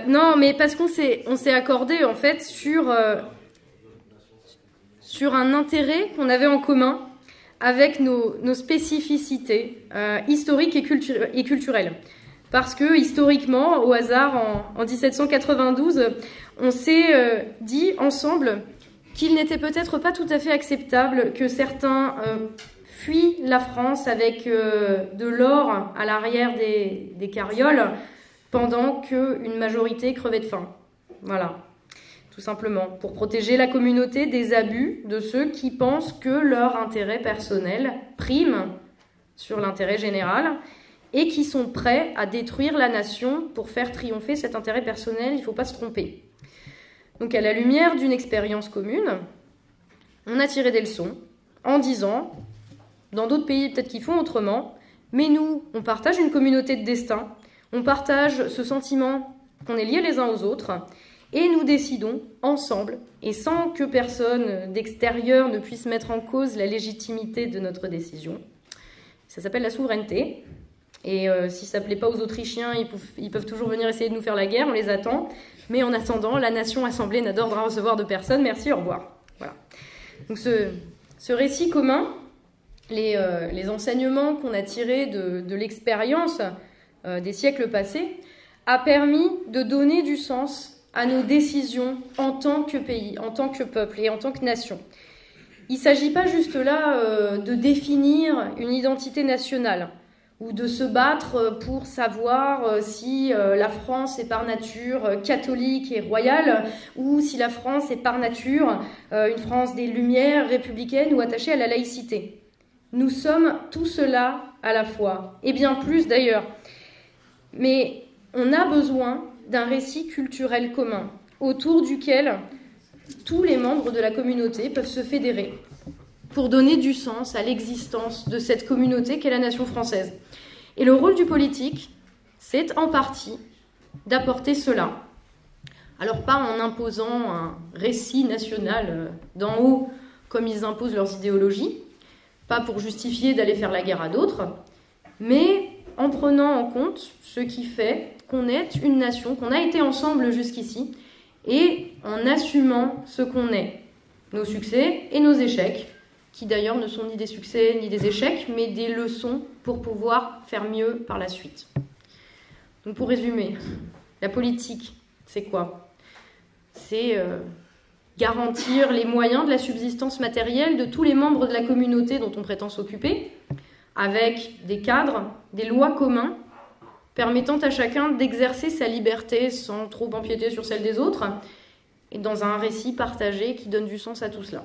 Non, mais parce qu'on s'est accordé, en fait, sur un intérêt qu'on avait en commun avec nos spécificités historiques et culturelles. Parce que, historiquement, au hasard, en 1792, on s'est dit ensemble qu'il n'était peut-être pas tout à fait acceptable que certains fuient la France avec de l'or à l'arrière des carrioles pendant qu'une majorité crevait de faim. Voilà. Tout simplement, pour protéger la communauté des abus de ceux qui pensent que leur intérêt personnel prime sur l'intérêt général et qui sont prêts à détruire la nation pour faire triompher cet intérêt personnel, il ne faut pas se tromper. Donc à la lumière d'une expérience commune, on a tiré des leçons en disant, dans d'autres pays peut-être qu'ils font autrement, mais nous, on partage une communauté de destin, on partage ce sentiment qu'on est liés les uns aux autres, et nous décidons ensemble, et sans que personne d'extérieur ne puisse mettre en cause la légitimité de notre décision. Ça s'appelle la souveraineté. Et si ça ne plaît pas aux Autrichiens, ils peuvent toujours venir essayer de nous faire la guerre, on les attend. Mais en attendant, la nation assemblée n'a d'ordre à recevoir de personne. Merci, au revoir. Voilà. Donc ce récit commun, les enseignements qu'on a tirés de l'expérience des siècles passés, a permis de donner du sens à nos décisions en tant que pays, en tant que peuple et en tant que nation. Il ne s'agit pas juste là de définir une identité nationale ou de se battre pour savoir si la France est par nature catholique et royale ou si la France est par nature une France des Lumières, républicaine ou attachée à la laïcité. Nous sommes tout cela à la fois, et bien plus d'ailleurs. Mais on a besoin d'un récit culturel commun, autour duquel tous les membres de la communauté peuvent se fédérer pour donner du sens à l'existence de cette communauté qu'est la nation française. Et le rôle du politique, c'est en partie d'apporter cela. Alors pas en imposant un récit national d'en haut, comme ils imposent leurs idéologies, pas pour justifier d'aller faire la guerre à d'autres, mais en prenant en compte ce qui fait qu'on est une nation, qu'on a été ensemble jusqu'ici, et en assumant ce qu'on est, nos succès et nos échecs, qui d'ailleurs ne sont ni des succès ni des échecs, mais des leçons pour pouvoir faire mieux par la suite. Donc pour résumer, la politique, c'est quoi ? C'est garantir les moyens de la subsistance matérielle de tous les membres de la communauté dont on prétend s'occuper, avec des cadres, des lois communs, permettant à chacun d'exercer sa liberté sans trop empiéter sur celle des autres, et dans un récit partagé qui donne du sens à tout cela.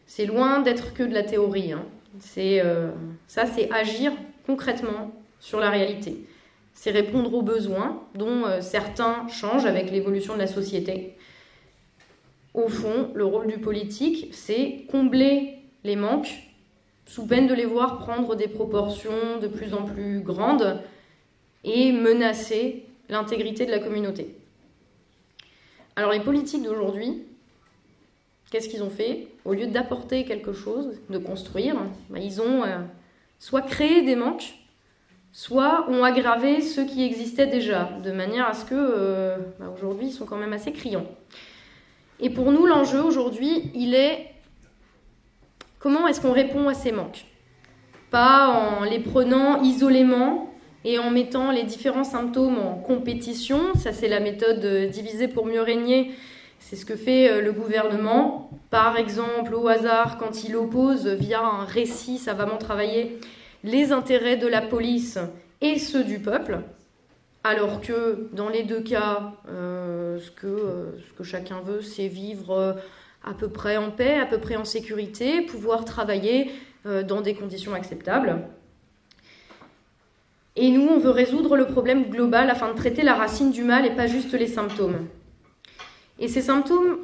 C'est loin d'être que de la théorie. C'est agir concrètement sur la réalité. C'est répondre aux besoins, dont certains changent avec l'évolution de la société. Au fond, le rôle du politique, c'est combler les manques, sous peine de les voir prendre des proportions de plus en plus grandes et menacer l'intégrité de la communauté. Alors les politiques d'aujourd'hui, qu'est-ce qu'ils ont fait ? Au lieu d'apporter quelque chose, de construire, ils ont soit créé des manques, soit ont aggravé ceux qui existaient déjà, de manière à ce que, aujourd'hui, ils sont quand même assez criants. Et pour nous, l'enjeu aujourd'hui, il est comment est-ce qu'on répond à ces manques ? Pas en les prenant isolément et en mettant les différents symptômes en compétition. Ça, c'est la méthode diviser pour mieux régner. C'est ce que fait le gouvernement. Par exemple, au hasard, quand il oppose via un récit savamment travaillé les intérêts de la police et ceux du peuple, alors que dans les deux cas, ce que chacun veut, c'est vivre à peu près en paix, à peu près en sécurité, pouvoir travailler dans des conditions acceptables. Et nous, on veut résoudre le problème global afin de traiter la racine du mal et pas juste les symptômes. Et ces symptômes,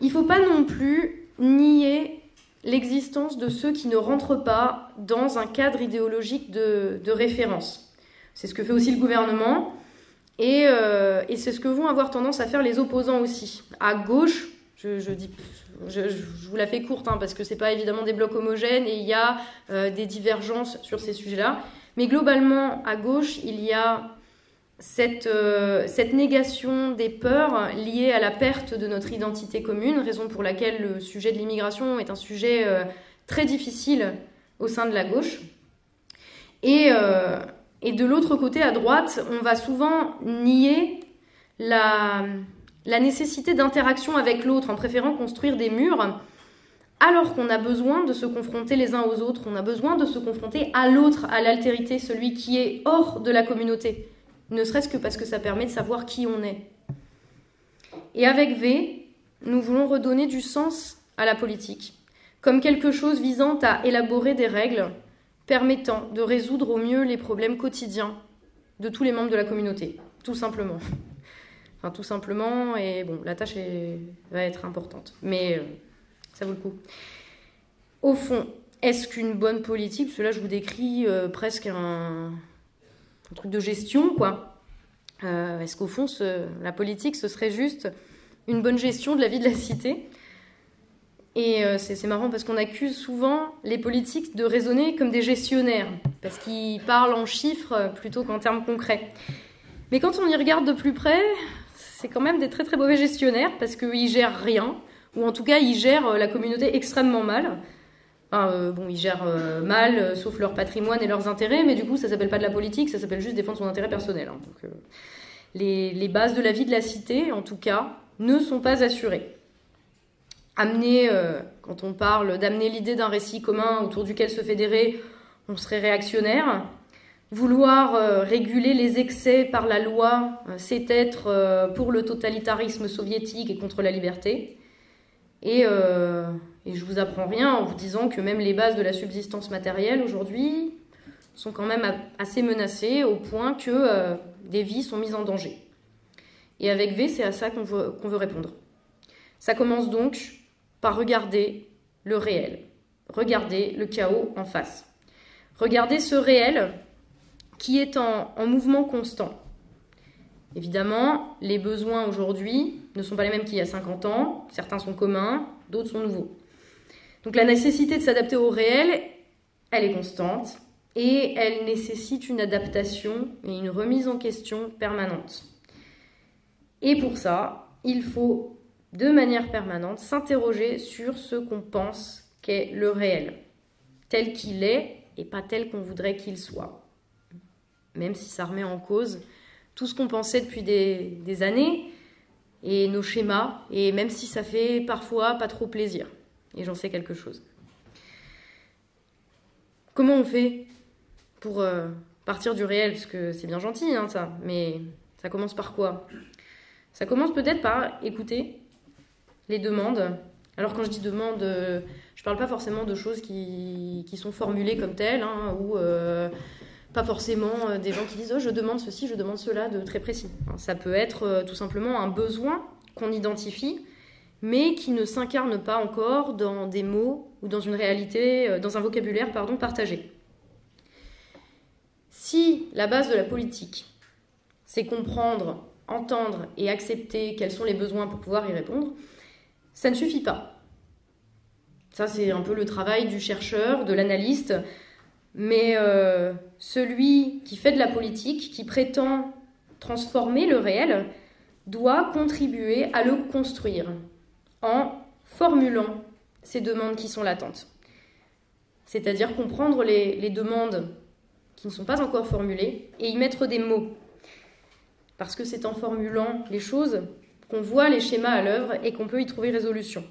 il ne faut pas non plus nier l'existence de ceux qui ne rentrent pas dans un cadre idéologique de référence. C'est ce que fait aussi le gouvernement, et c'est ce que vont avoir tendance à faire les opposants aussi. À gauche, je vous la fais courte, parce que ce n'est pas évidemment des blocs homogènes, et il y a des divergences sur ces sujets-là, mais globalement, à gauche, il y a cette négation des peurs liées à la perte de notre identité commune, raison pour laquelle le sujet de l'immigration est un sujet très difficile au sein de la gauche. Et de l'autre côté, à droite, on va souvent nier la nécessité d'interaction avec l'autre en préférant construire des murs, alors qu'on a besoin de se confronter les uns aux autres, on a besoin de se confronter à l'autre, à l'altérité, celui qui est hors de la communauté. Ne serait-ce que parce que ça permet de savoir qui on est. Et avec V, nous voulons redonner du sens à la politique, comme quelque chose visant à élaborer des règles permettant de résoudre au mieux les problèmes quotidiens de tous les membres de la communauté, tout simplement. Enfin, tout simplement, et bon, la tâche va être importante, mais ça vaut le coup. Au fond, est-ce qu'une bonne politique, parce que là je vous décris presque un truc de gestion, quoi. Est-ce qu'au fond, la politique, ce serait juste une bonne gestion de la vie de la cité ? Et c'est marrant parce qu'on accuse souvent les politiques de raisonner comme des gestionnaires, parce qu'ils parlent en chiffres plutôt qu'en termes concrets. Mais quand on y regarde de plus près, c'est quand même des très très mauvais gestionnaires, parce qu'ils gèrent rien, ou en tout cas ils gèrent la communauté extrêmement mal. Ils gèrent mal, sauf leur patrimoine et leurs intérêts, mais du coup, ça s'appelle pas de la politique, ça s'appelle juste défendre son intérêt personnel. Donc, les bases de la vie de la cité, en tout cas, ne sont pas assurées. Quand on parle d'amener l'idée d'un récit commun autour duquel se fédérer, on serait réactionnaire. Vouloir réguler les excès par la loi, c'est être pour le totalitarisme soviétique et contre la liberté. Et je vous apprends rien en vous disant que même les bases de la subsistance matérielle aujourd'hui sont quand même assez menacées au point que des vies sont mises en danger. Et avec V, c'est à ça qu'on veut répondre. Ça commence donc par regarder le réel, regarder le chaos en face. Regarder ce réel qui est en mouvement constant. Évidemment, les besoins aujourd'hui ne sont pas les mêmes qu'il y a 50 ans. Certains sont communs, d'autres sont nouveaux. Donc la nécessité de s'adapter au réel, elle est constante et elle nécessite une adaptation et une remise en question permanente. Et pour ça, il faut, de manière permanente, s'interroger sur ce qu'on pense qu'est le réel, tel qu'il est et pas tel qu'on voudrait qu'il soit. Même si ça remet en cause tout ce qu'on pensait depuis des années et nos schémas, et même si ça fait parfois pas trop plaisir. Et j'en sais quelque chose. Comment on fait pour partir du réel ? Parce que c'est bien gentil, ça, mais ça commence par quoi ? Ça commence peut-être par écouter les demandes. Alors quand je dis demande, je parle pas forcément de choses qui sont formulées comme telles, ou pas forcément des gens qui disent « Oh, je demande ceci, je demande cela » de très précis. Ça peut être tout simplement un besoin qu'on identifie, mais qui ne s'incarne pas encore dans des mots ou dans une réalité, dans un vocabulaire, partagé. Si la base de la politique, c'est comprendre, entendre et accepter quels sont les besoins pour pouvoir y répondre, ça ne suffit pas. Ça, c'est un peu le travail du chercheur, de l'analyste. Mais celui qui fait de la politique, qui prétend transformer le réel, doit contribuer à le construire en formulant ces demandes qui sont latentes. C'est-à-dire comprendre les demandes qui ne sont pas encore formulées et y mettre des mots. Parce que c'est en formulant les choses qu'on voit les schémas à l'œuvre et qu'on peut y trouver résolution.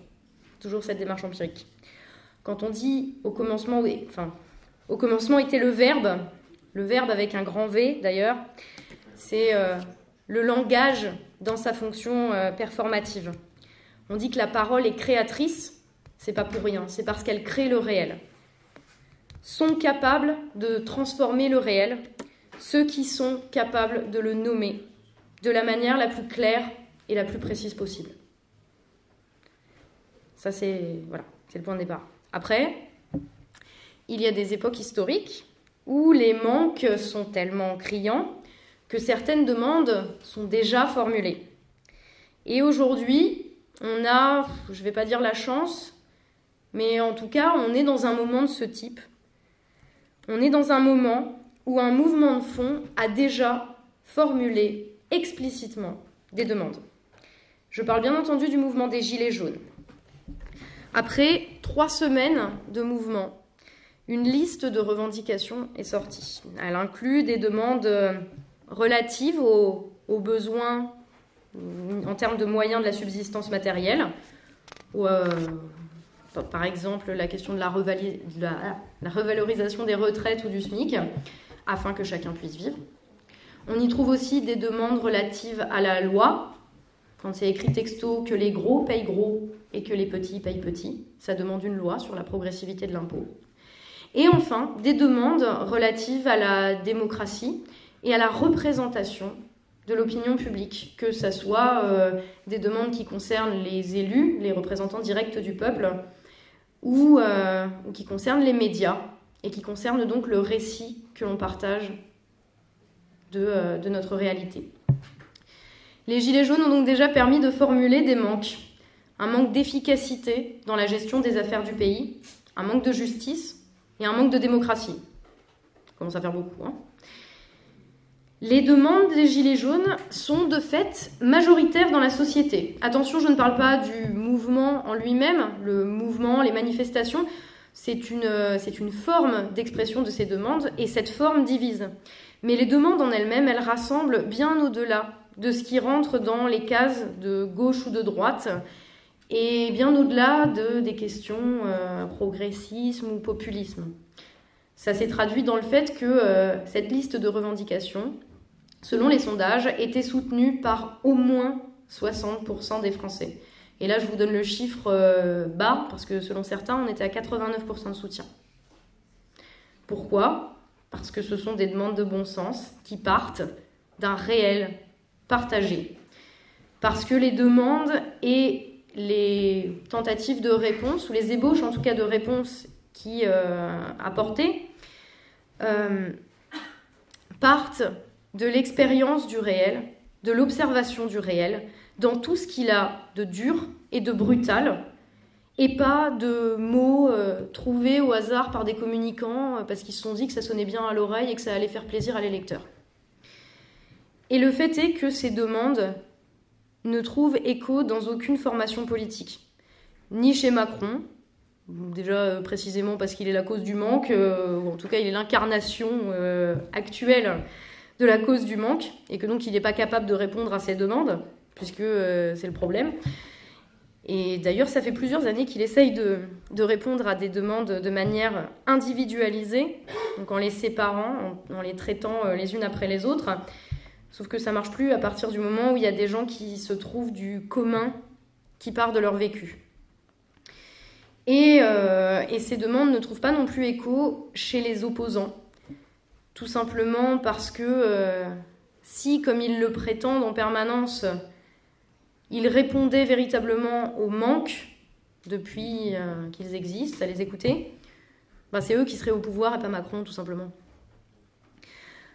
Toujours cette démarche empirique. Quand on dit au commencement était le verbe avec un grand V d'ailleurs, c'est le langage dans sa fonction performative. On dit que la parole est créatrice, c'est pas pour rien, c'est parce qu'elle crée le réel. Sont capables de transformer le réel ceux qui sont capables de le nommer de la manière la plus claire et la plus précise possible. Ça, c'est le point de départ. Après, il y a des époques historiques où les manques sont tellement criants que certaines demandes sont déjà formulées. Et aujourd'hui, on a, je ne vais pas dire la chance, mais en tout cas, on est dans un moment de ce type. On est dans un moment où un mouvement de fond a déjà formulé explicitement des demandes. Je parle bien entendu du mouvement des Gilets jaunes. Après 3 semaines de mouvement, une liste de revendications est sortie. Elle inclut des demandes relatives aux besoins en termes de moyens de la subsistance matérielle, par exemple la question de la revalorisation des retraites ou du SMIC, afin que chacun puisse vivre. On y trouve aussi des demandes relatives à la loi, quand c'est écrit texto que les gros payent gros et que les petits payent petits. Ça demande une loi sur la progressivité de l'impôt. Et enfin, des demandes relatives à la démocratie et à la représentation de l'opinion publique, que ce soit des demandes qui concernent les élus, les représentants directs du peuple, ou qui concernent les médias, et qui concernent donc le récit que l'on partage de notre réalité. Les Gilets jaunes ont donc déjà permis de formuler des manques. Un manque d'efficacité dans la gestion des affaires du pays, un manque de justice et un manque de démocratie. Ça commence à faire beaucoup, hein. Les demandes des Gilets jaunes sont de fait majoritaires dans la société. Attention, je ne parle pas du mouvement en lui-même. Le mouvement, les manifestations, c'est une forme d'expression de ces demandes et cette forme divise. Mais les demandes en elles-mêmes, elles rassemblent bien au-delà de ce qui rentre dans les cases de gauche ou de droite et bien au-delà des questions progressisme ou populisme. Ça s'est traduit dans le fait que cette liste de revendications, selon les sondages, était soutenue par au moins 60% des Français. Et là, je vous donne le chiffre bas, parce que selon certains, on était à 89% de soutien. Pourquoi ? Parce que ce sont des demandes de bon sens qui partent d'un réel partagé. Parce que les demandes et les tentatives de réponse, ou les ébauches en tout cas de réponse qui apportées, partent de l'expérience du réel, de l'observation du réel, dans tout ce qu'il a de dur et de brutal, et pas de mots trouvés au hasard par des communicants parce qu'ils se sont dit que ça sonnait bien à l'oreille et que ça allait faire plaisir à l'électeur. Et le fait est que ces demandes ne trouvent écho dans aucune formation politique, ni chez Macron, déjà précisément parce qu'il est la cause du manque, ou en tout cas il est l'incarnation actuelle de la cause du manque, et que donc il n'est pas capable de répondre à ces demandes, puisque c'est le problème. Et d'ailleurs, ça fait plusieurs années qu'il essaye de répondre à des demandes de manière individualisée, donc en les séparant, en les traitant les unes après les autres, sauf que ça ne marche plus à partir du moment où il y a des gens qui se trouvent du commun, qui part de leur vécu. Et ces demandes ne trouvent pas non plus écho chez les opposants, tout simplement parce que si, comme ils le prétendent en permanence, ils répondaient véritablement au manque depuis qu'ils existent, à les écouter, c'est eux qui seraient au pouvoir et pas Macron, tout simplement.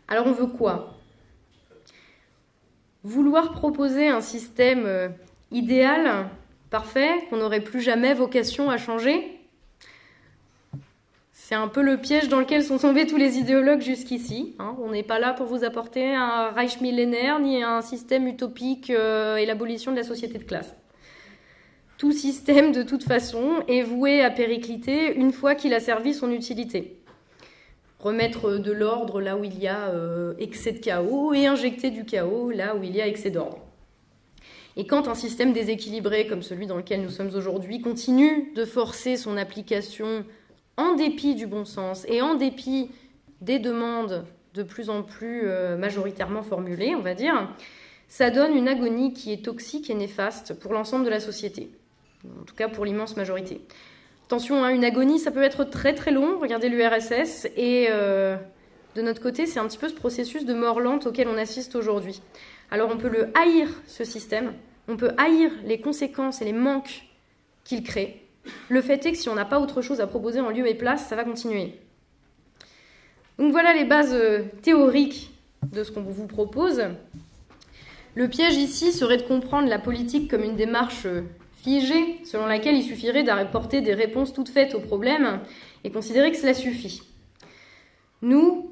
Alors on veut quoi ? Vouloir proposer un système idéal, parfait, qu'on n'aurait plus jamais vocation à changer ? C'est un peu le piège dans lequel sont tombés tous les idéologues jusqu'ici. On n'est pas là pour vous apporter un Reich millénaire ni un système utopique et l'abolition de la société de classe. Tout système, de toute façon, est voué à péricliter une fois qu'il a servi son utilité. Remettre de l'ordre là où il y a excès de chaos et injecter du chaos là où il y a excès d'ordre. Et quand un système déséquilibré comme celui dans lequel nous sommes aujourd'hui continue de forcer son application en dépit du bon sens et en dépit des demandes de plus en plus majoritairement formulées, on va dire, ça donne une agonie qui est toxique et néfaste pour l'ensemble de la société, en tout cas pour l'immense majorité. Attention, une agonie, ça peut être très très long, regardez l'URSS, et de notre côté, c'est un petit peu ce processus de mort lente auquel on assiste aujourd'hui. Alors on peut le haïr, ce système, on peut haïr les conséquences et les manques qu'il crée. Le fait est que si on n'a pas autre chose à proposer en lieu et place, ça va continuer. Donc voilà les bases théoriques de ce qu'on vous propose. Le piège ici serait de comprendre la politique comme une démarche figée, selon laquelle il suffirait d'apporter des réponses toutes faites aux problèmes et considérer que cela suffit. Nous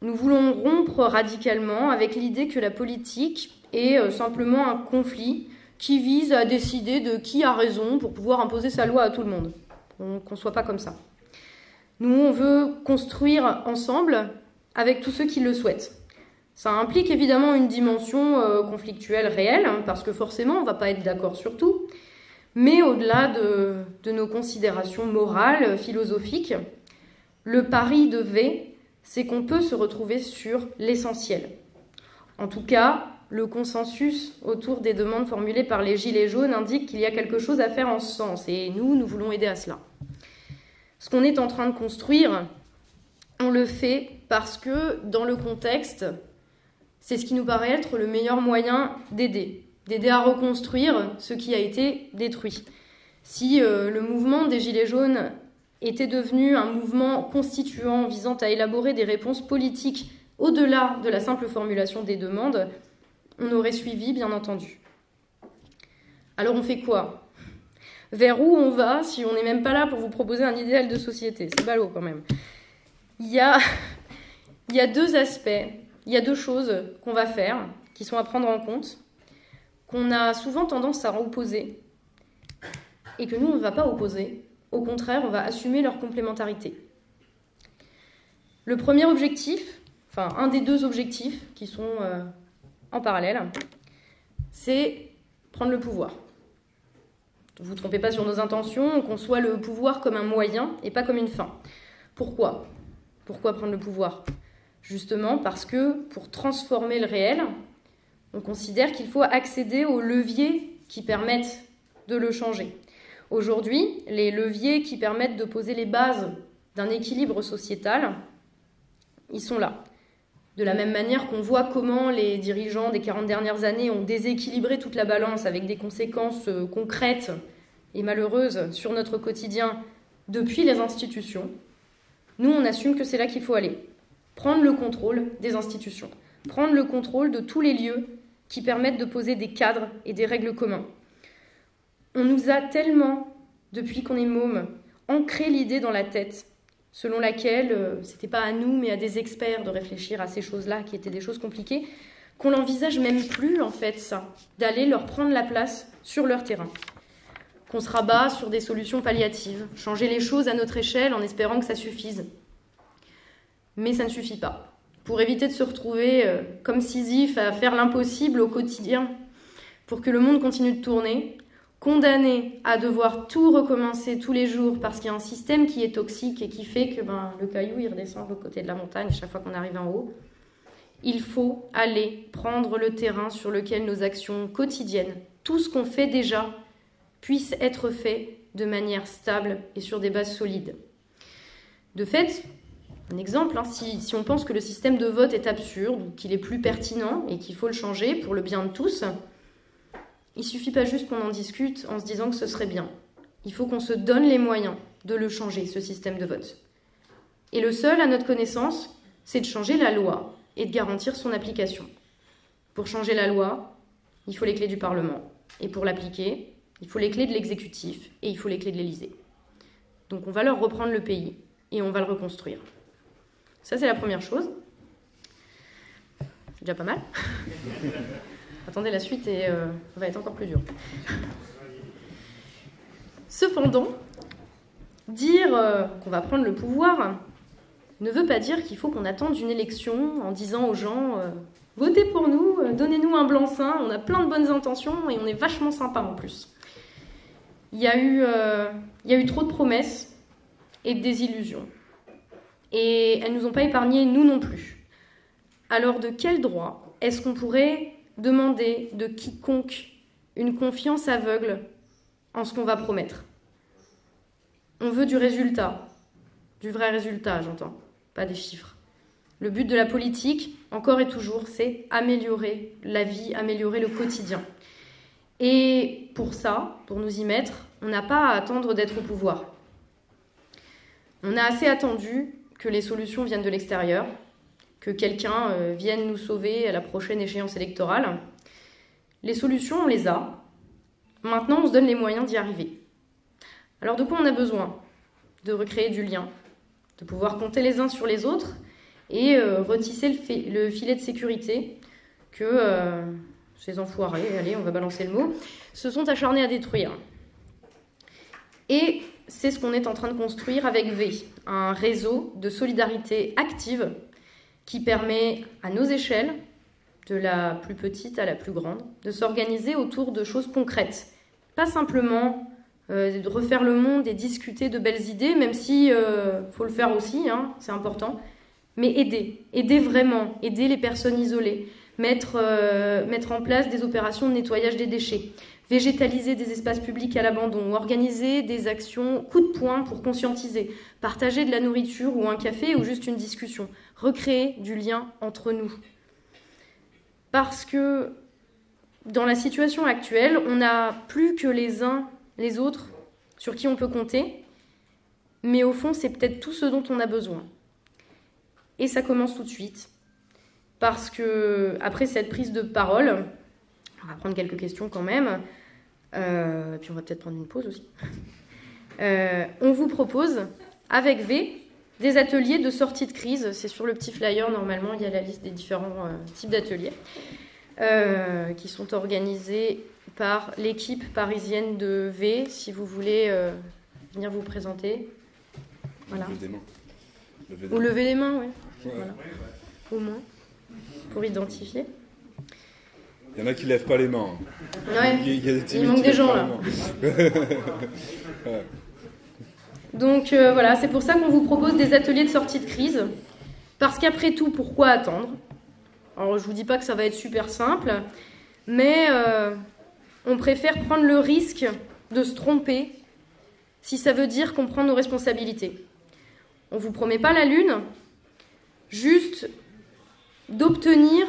voulons rompre radicalement avec l'idée que la politique est simplement un conflit qui vise à décider de qui a raison pour pouvoir imposer sa loi à tout le monde. Qu'on ne soit pas comme ça. Nous, on veut construire ensemble avec tous ceux qui le souhaitent. Ça implique évidemment une dimension conflictuelle réelle, parce que forcément, on ne va pas être d'accord sur tout. Mais au-delà de nos considérations morales, philosophiques, le pari de V, c'est qu'on peut se retrouver sur l'essentiel. En tout cas, le consensus autour des demandes formulées par les Gilets jaunes indique qu'il y a quelque chose à faire en ce sens, et nous voulons aider à cela. Ce qu'on est en train de construire, on le fait parce que, dans le contexte, c'est ce qui nous paraît être le meilleur moyen d'aider à reconstruire ce qui a été détruit. Si le mouvement des Gilets jaunes était devenu un mouvement constituant visant à élaborer des réponses politiques au-delà de la simple formulation des demandes, on aurait suivi, bien entendu. Alors on fait quoi ? Vers où on va si on n'est même pas là pour vous proposer un idéal de société ? C'est ballot quand même. Il y a deux aspects, il y a deux choses qu'on va faire, qui sont à prendre en compte, qu'on a souvent tendance à opposer, et que nous, on ne va pas opposer. Au contraire, on va assumer leur complémentarité. Le premier objectif, enfin un des deux objectifs qui sont en parallèle, c'est prendre le pouvoir. Ne vous trompez pas sur nos intentions, on conçoit le pouvoir comme un moyen et pas comme une fin. Pourquoi ? Pourquoi prendre le pouvoir ? Justement parce que pour transformer le réel, on considère qu'il faut accéder aux leviers qui permettent de le changer. Aujourd'hui, les leviers qui permettent de poser les bases d'un équilibre sociétal, ils sont là. De la même manière qu'on voit comment les dirigeants des 40 dernières années ont déséquilibré toute la balance avec des conséquences concrètes et malheureuses sur notre quotidien depuis les institutions, nous, on assume que c'est là qu'il faut aller. Prendre le contrôle des institutions. Prendre le contrôle de tous les lieux qui permettent de poser des cadres et des règles communs. On nous a tellement, depuis qu'on est môme, ancré l'idée dans la tête selon laquelle c'était pas à nous mais à des experts de réfléchir à ces choses-là qui étaient des choses compliquées, qu'on n'envisage même plus en fait ça, d'aller leur prendre la place sur leur terrain. Qu'on se rabat sur des solutions palliatives, changer les choses à notre échelle en espérant que ça suffise. Mais ça ne suffit pas. Pour éviter de se retrouver comme Sisyphe à faire l'impossible au quotidien, pour que le monde continue de tourner, condamné à devoir tout recommencer tous les jours parce qu'il y a un système qui est toxique et qui fait que le caillou il redescend de l'autre côté de la montagne chaque fois qu'on arrive en haut, il faut aller prendre le terrain sur lequel nos actions quotidiennes, tout ce qu'on fait déjà, puisse être fait de manière stable et sur des bases solides. De fait, un exemple, si on pense que le système de vote est absurde, qu'il est plus pertinent et qu'il faut le changer pour le bien de tous, il ne suffit pas juste qu'on en discute en se disant que ce serait bien. Il faut qu'on se donne les moyens de le changer, ce système de vote. Et le seul, à notre connaissance, c'est de changer la loi et de garantir son application. Pour changer la loi, il faut les clés du Parlement. Et pour l'appliquer, il faut les clés de l'exécutif et il faut les clés de l'Élysée. Donc on va leur reprendre le pays. et on va le reconstruire. Ça, c'est la première chose. C'est déjà pas mal. Attendez, la suite va être encore plus dure. Cependant, dire qu'on va prendre le pouvoir ne veut pas dire qu'il faut qu'on attende une élection en disant aux gens votez pour nous, donnez-nous un blanc-seing, on a plein de bonnes intentions et on est vachement sympa en plus. Il y a eu trop de promesses et de désillusions. Et elles ne nous ont pas épargnés, nous non plus. Alors de quel droit est-ce qu'on pourrait demander de quiconque une confiance aveugle en ce qu'on va promettre? On veut du résultat, du vrai résultat, j'entends, pas des chiffres. Le but de la politique, encore et toujours, c'est améliorer la vie, améliorer le quotidien. Et pour ça, pour nous y mettre, on n'a pas à attendre d'être au pouvoir. On a assez attendu que les solutions viennent de l'extérieur, que quelqu'un vienne nous sauver à la prochaine échéance électorale. Les solutions, on les a. Maintenant, on se donne les moyens d'y arriver. Alors de quoi on a besoin? De recréer du lien, de pouvoir compter les uns sur les autres et retisser le filet de sécurité que ces enfoirés, allez, on va balancer le mot, se sont acharnés à détruire. Et c'est ce qu'on est en train de construire avec V, un réseau de solidarité active qui permet à nos échelles, de la plus petite à la plus grande, de s'organiser autour de choses concrètes. Pas simplement de refaire le monde et discuter de belles idées, même si faut le faire aussi, hein, c'est important, mais aider vraiment, aider les personnes isolées, mettre en place des opérations de nettoyage des déchets, végétaliser des espaces publics à l'abandon, organiser des actions coup de poing pour conscientiser, partager de la nourriture ou un café ou juste une discussion, recréer du lien entre nous. Parce que dans la situation actuelle, on n'a plus que les uns les autres sur qui on peut compter, mais au fond, c'est peut-être tout ce dont on a besoin. Et ça commence tout de suite, parce que après cette prise de parole, on va prendre quelques questions quand même, puis on va peut-être prendre une pause aussi. On vous propose, avec V, des ateliers de sortie de crise. C'est sur le petit flyer, normalement, il y a la liste des différents types d'ateliers qui sont organisés par l'équipe parisienne de V, si vous voulez venir vous présenter. Voilà. Ou lever les mains, oui. Ouais. Voilà. Au moins, pour identifier. Il y en a qui ne lèvent pas les mains. Ouais. Il manque des gens, là. Donc voilà, c'est pour ça qu'on vous propose des ateliers de sortie de crise. Parce qu'après tout, pourquoi attendre? Alors, je ne vous dis pas que ça va être super simple, mais on préfère prendre le risque de se tromper si ça veut dire qu'on prend nos responsabilités. On ne vous promet pas la lune, juste d'obtenir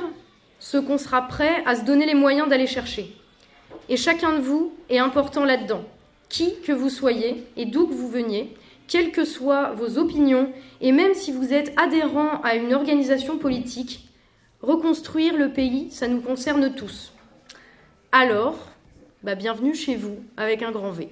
ce qu'on sera prêt à se donner les moyens d'aller chercher. Et chacun de vous est important là-dedans. Qui que vous soyez et d'où que vous veniez, quelles que soient vos opinions, et même si vous êtes adhérent à une organisation politique, reconstruire le pays, ça nous concerne tous. Alors, bienvenue chez vous avec un grand V.